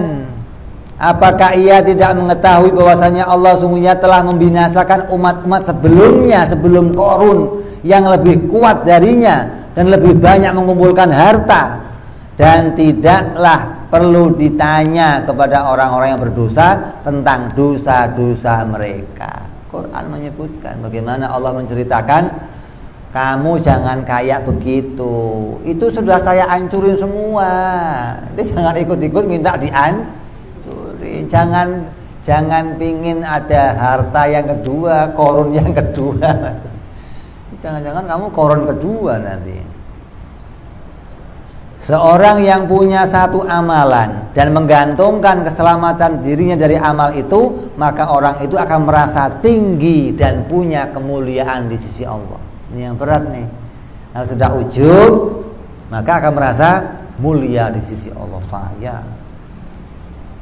apakah ia tidak mengetahui bahwasanya Allah sungguhnya telah membinasakan umat-umat sebelumnya, sebelum Qarun, yang lebih kuat darinya dan lebih banyak mengumpulkan harta, dan tidaklah perlu ditanya kepada orang-orang yang berdosa tentang dosa-dosa mereka. Quran menyebutkan bagaimana Allah menceritakan, kamu jangan kayak begitu, itu sudah saya hancurin semua. Jadi jangan ikut-ikut minta dihancurin. Jangan pingin ada harta yang kedua, Qarun yang kedua. Jangan-jangan kamu Qarun kedua nanti. Seorang yang punya satu amalan dan menggantungkan keselamatan dirinya dari amal itu, maka orang itu akan merasa tinggi dan punya kemuliaan di sisi Allah. Ini yang berat nih. Kalau sudah ujub, maka akan merasa mulia di sisi Allah. Saya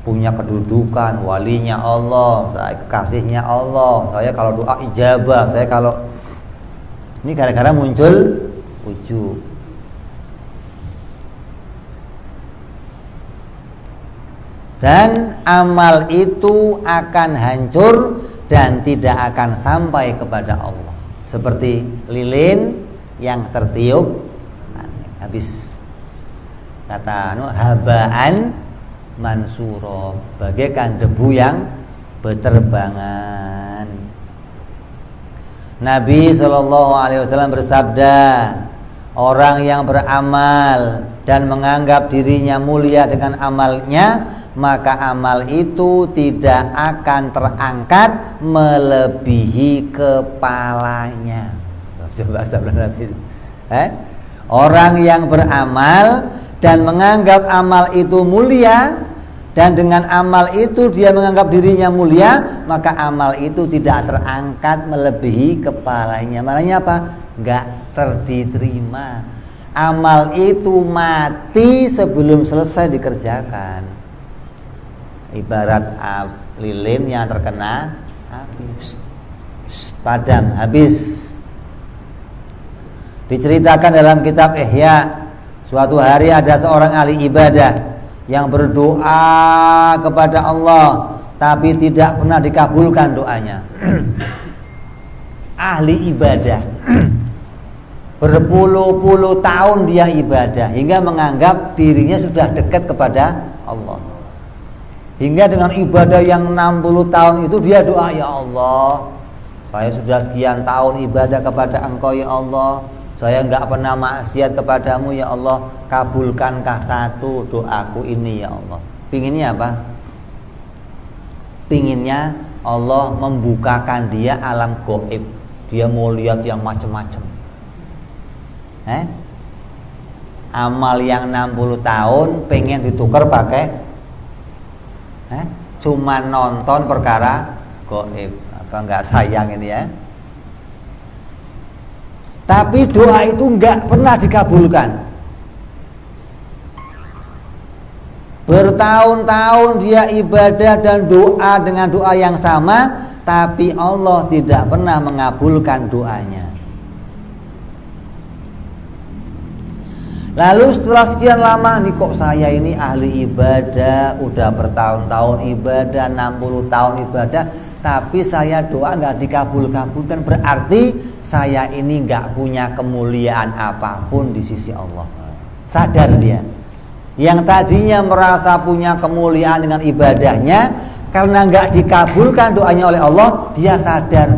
punya kedudukan walinya Allah, saya kekasihnya Allah, saya kalau doa ijabah, saya kalau ini gara-gara muncul ujub. Dan amal itu akan hancur dan tidak akan sampai kepada Allah. Seperti lilin yang tertiup habis. Kata habaan mansuro, bagaikan debu yang berterbangan. Nabi SAW bersabda, orang yang beramal dan menganggap dirinya mulia dengan amalnya, maka amal itu tidak akan terangkat melebihi kepalanya. Coba Nabi. Orang yang beramal dan menganggap amal itu mulia, dan dengan amal itu dia menganggap dirinya mulia, maka amal itu tidak terangkat melebihi kepalanya. Maknanya apa? Enggak terditerima. Amal itu mati sebelum selesai dikerjakan. Ibarat lilin yang terkena api, padam, habis. Diceritakan dalam kitab Ihya, suatu hari ada seorang ahli ibadah yang berdoa kepada Allah tapi tidak pernah dikabulkan doanya. Ahli ibadah berpuluh-puluh tahun dia ibadah hingga menganggap dirinya sudah dekat kepada Allah. Hingga dengan ibadah yang 60 tahun itu dia doa, ya Allah, saya sudah sekian tahun ibadah kepada Engkau ya Allah, saya enggak pernah maksiat kepadamu ya Allah, kabulkankah satu doaku ini ya Allah. Pinginnya apa? Pinginnya Allah membukakan dia alam gaib. Dia mau lihat yang macam-macam. Amal yang 60 tahun pengen ditukar pakai cuma nonton perkara gaib. Apa enggak sayang ini ya? Tapi doa itu enggak pernah dikabulkan. Bertahun-tahun dia ibadah dan doa dengan doa yang sama, tapi Allah tidak pernah mengabulkan doanya. Lalu setelah sekian lama nih, kok saya ini ahli ibadah, udah bertahun-tahun ibadah, 60 tahun ibadah, tapi saya doa nggak dikabul-kabulkan. Berarti saya ini nggak punya kemuliaan apapun di sisi Allah. Sadar dia, yang tadinya merasa punya kemuliaan dengan ibadahnya, karena nggak dikabulkan doanya oleh Allah, dia sadar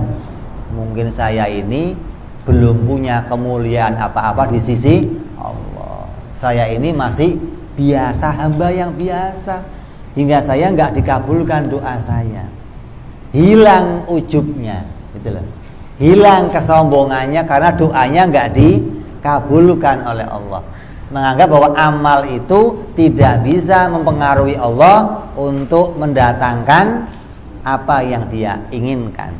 mungkin saya ini belum punya kemuliaan apa-apa di sisi Allah. Saya ini masih biasa, hamba yang biasa, hingga saya nggak dikabulkan doa saya. Hilang ujubnya, gitu loh. Hilang kesombongannya karena doanya nggak dikabulkan oleh Allah. Menganggap bahwa amal itu tidak bisa mempengaruhi Allah untuk mendatangkan apa yang dia inginkan.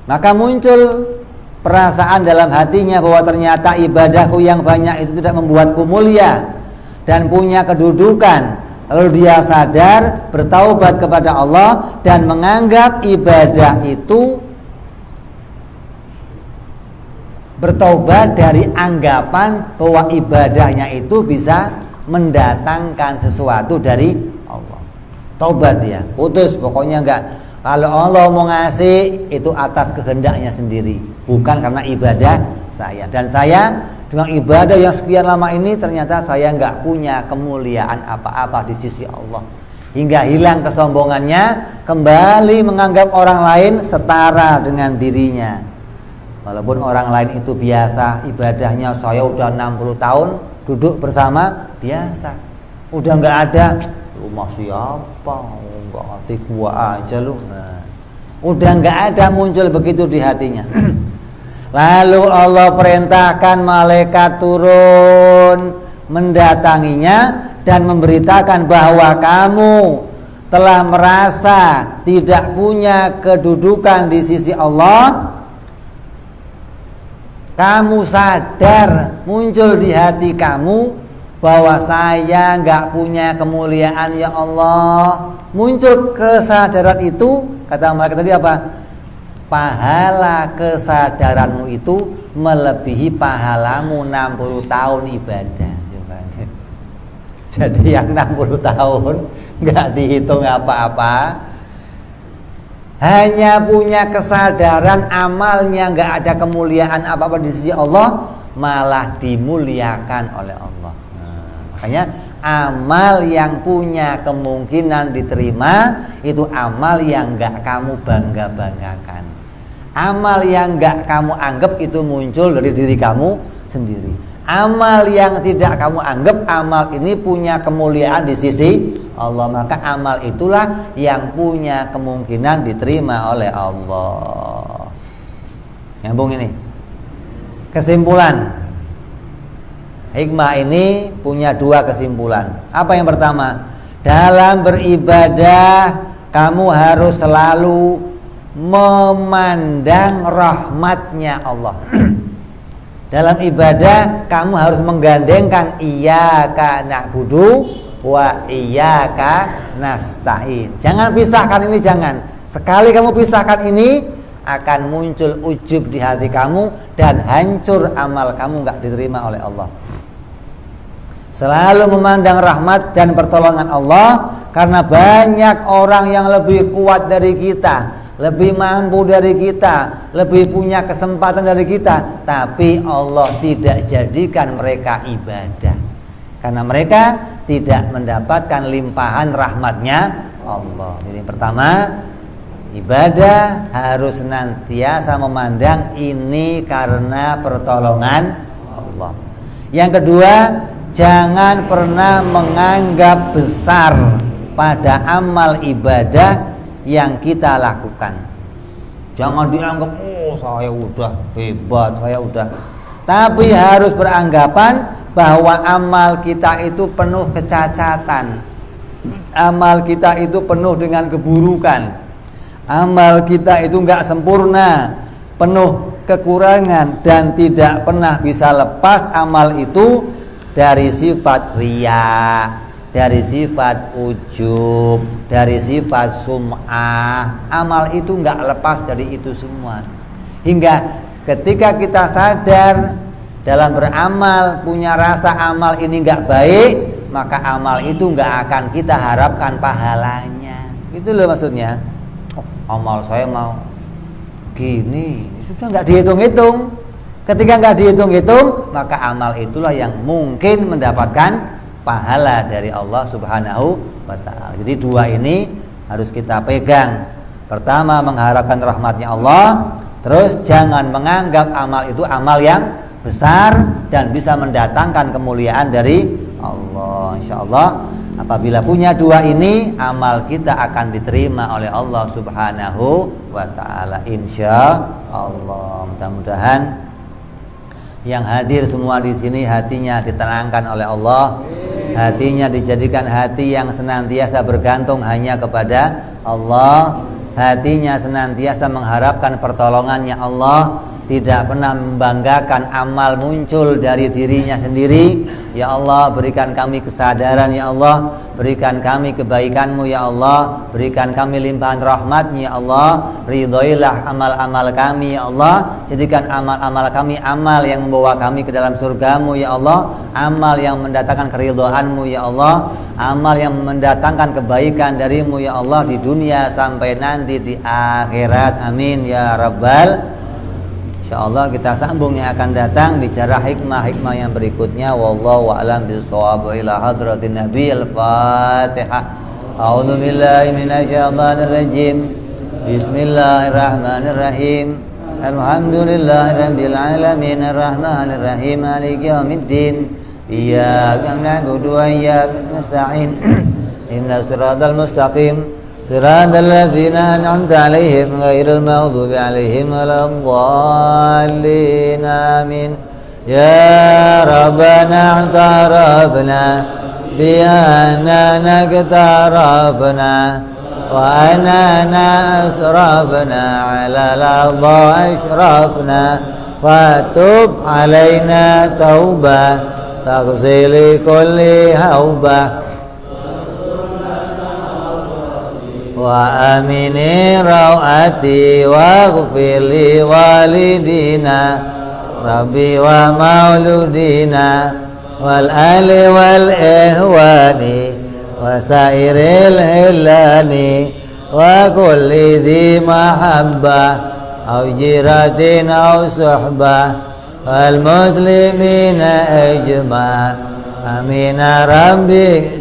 Maka muncul perasaan dalam hatinya bahwa ternyata ibadahku yang banyak itu tidak membuatku mulia dan punya kedudukan. Lalu dia sadar, bertaubat kepada Allah dan menganggap ibadah itu, bertaubat dari anggapan bahwa ibadahnya itu bisa mendatangkan sesuatu dari Allah. Taubat dia, putus, pokoknya enggak. Kalau Allah mau ngasih itu atas kehendaknya sendiri, bukan karena ibadah saya. Dan saya dengan ibadah yang sekian lama ini ternyata saya enggak punya kemuliaan apa-apa di sisi Allah. Hingga hilang kesombongannya, kembali menganggap orang lain setara dengan dirinya. Walaupun orang lain itu biasa ibadahnya, saya udah 60 tahun duduk bersama biasa. Udah enggak ada rumah siapa, enggak hati gua aja lu. Nah, udah enggak ada muncul begitu di hatinya. Lalu Allah perintahkan malaikat turun mendatanginya dan memberitakan bahwa kamu telah merasa tidak punya kedudukan di sisi Allah. Kamu sadar, muncul di hati kamu bahwa saya nggak punya kemuliaan ya Allah. Muncul kesadaran itu, kata mereka tadi apa? Pahala kesadaranmu itu melebihi pahalamu 60 tahun ibadah. Jadi yang 60 tahun nggak dihitung apa-apa, hanya punya kesadaran amalnya nggak ada kemuliaan apa-apa di sisi Allah, malah dimuliakan oleh Allah. Makanya amal yang punya kemungkinan diterima itu amal yang nggak kamu bangga-banggakan. Amal yang nggak kamu anggap itu muncul dari diri kamu sendiri. Amal yang tidak kamu anggap amal ini punya kemuliaan di sisi Allah, maka amal itulah yang punya kemungkinan diterima oleh Allah. Nyambung ini. Kesimpulan hikmah ini punya dua kesimpulan. Apa yang pertama? Dalam beribadah kamu harus selalu memandang rahmatnya Allah. Dalam ibadah kamu harus menggandengkan iyyaka na'budu wa iyyaka nasta'in. Jangan pisahkan ini, jangan. Sekali kamu pisahkan ini, akan muncul ujub di hati kamu dan hancur amal kamu, nggak diterima oleh Allah. Selalu memandang rahmat dan pertolongan Allah, karena banyak orang yang lebih kuat dari kita, lebih mampu dari kita, lebih punya kesempatan dari kita, tapi Allah tidak jadikan mereka ibadah karena mereka tidak mendapatkan limpahan rahmatnya Allah. Jadi pertama, ibadah harus senantiasa memandang ini karena pertolongan Allah. Yang kedua, jangan pernah menganggap besar pada amal ibadah yang kita lakukan. Jangan dianggap, oh saya udah hebat, saya udah. Tapi harus beranggapan bahwa amal kita itu penuh kecacatan. Amal kita itu penuh dengan keburukan. Amal kita itu enggak sempurna, penuh kekurangan, dan tidak pernah bisa lepas amal itu dari sifat riya, dari sifat ujub, dari sifat sum'ah. Amal itu enggak lepas dari itu semua. Hingga ketika kita sadar dalam beramal, punya rasa amal ini enggak baik, maka amal itu enggak akan kita harapkan pahalanya. Itu loh maksudnya. Oh, amal saya mau gini, sudah enggak dihitung-hitung. Ketika enggak dihitung-hitung, maka amal itulah yang mungkin mendapatkan pahala dari Allah Subhanahu wa ta'ala. Jadi dua ini harus kita pegang. Pertama, mengharapkan rahmatnya Allah. Terus jangan menganggap amal itu amal yang besar dan bisa mendatangkan kemuliaan dari Allah. InsyaAllah apabila punya dua ini, amal kita akan diterima oleh Allah Subhanahu wa ta'ala, insyaallah. Mudah-mudahan yang hadir semua di sini hatinya ditenangkan oleh Allah, hatinya dijadikan hati yang senantiasa bergantung hanya kepada Allah, hatinya senantiasa mengharapkan pertolongannya Allah, tidak pernah membanggakan amal muncul dari dirinya sendiri. Ya Allah, berikan kami kesadaran ya Allah, berikan kami kebaikan-Mu ya Allah, berikan kami limpahan rahmat-Nya ya Allah, ridhoilah amal-amal kami ya Allah, jadikan amal-amal kami amal yang membawa kami ke dalam surga-Mu ya Allah, amal yang mendatangkan keridhaan-Mu ya Allah, amal yang mendatangkan kebaikan dari-Mu ya Allah di dunia sampai nanti di akhirat. Amin ya rabbal. InsyaAllah kita sambung yang akan datang bicara hikmah-hikmah yang berikutnya. Wallahu a'lam bishawab. Ila hadratin Nabi al-Fatihah. A'udzu billahi minasyaitonir rajim. Bismillahirrahmanirrahim. Alhamdulillahirabbil alamin arrahmanir rahim maliki yaumiddin. Iyyaka na'budu wa iyyaka nasta'in. Ihdinas siratal mustaqim. صراط الذين أنعمت عليهم غير المغضوب عليهم ولا الضالين آمين. يا ربنا اعترفنا بأننا اقترفنا وأننا أسرفنا على الأرض أشرفنا وتب علينا توبة تغسل كل هوبة wa amini rawati wa ghfirli walidina rabbi wa mauludina wal ali wal ihwani wa sairil hilani wa kulli dhi mahabbah aw jiratin aw suhbah wal muslimina ijma' amina rabbi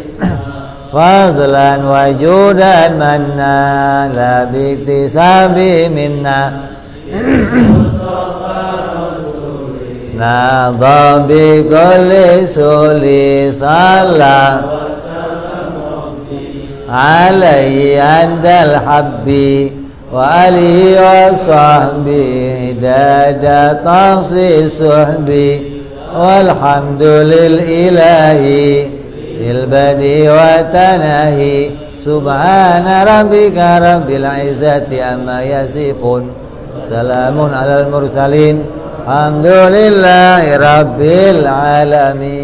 fadlan wa judan manna la biktisabi minna nadha bi kulli suli salam alaihi andal habbi wa alihi wa sahbihi dada taqsi suhbi walhamdulil ilahi ilbadi wa tanahi subhana rabbika rabbil izzati amma yasifun salamun alal mursalin alhamdulillahi rabbil alamin.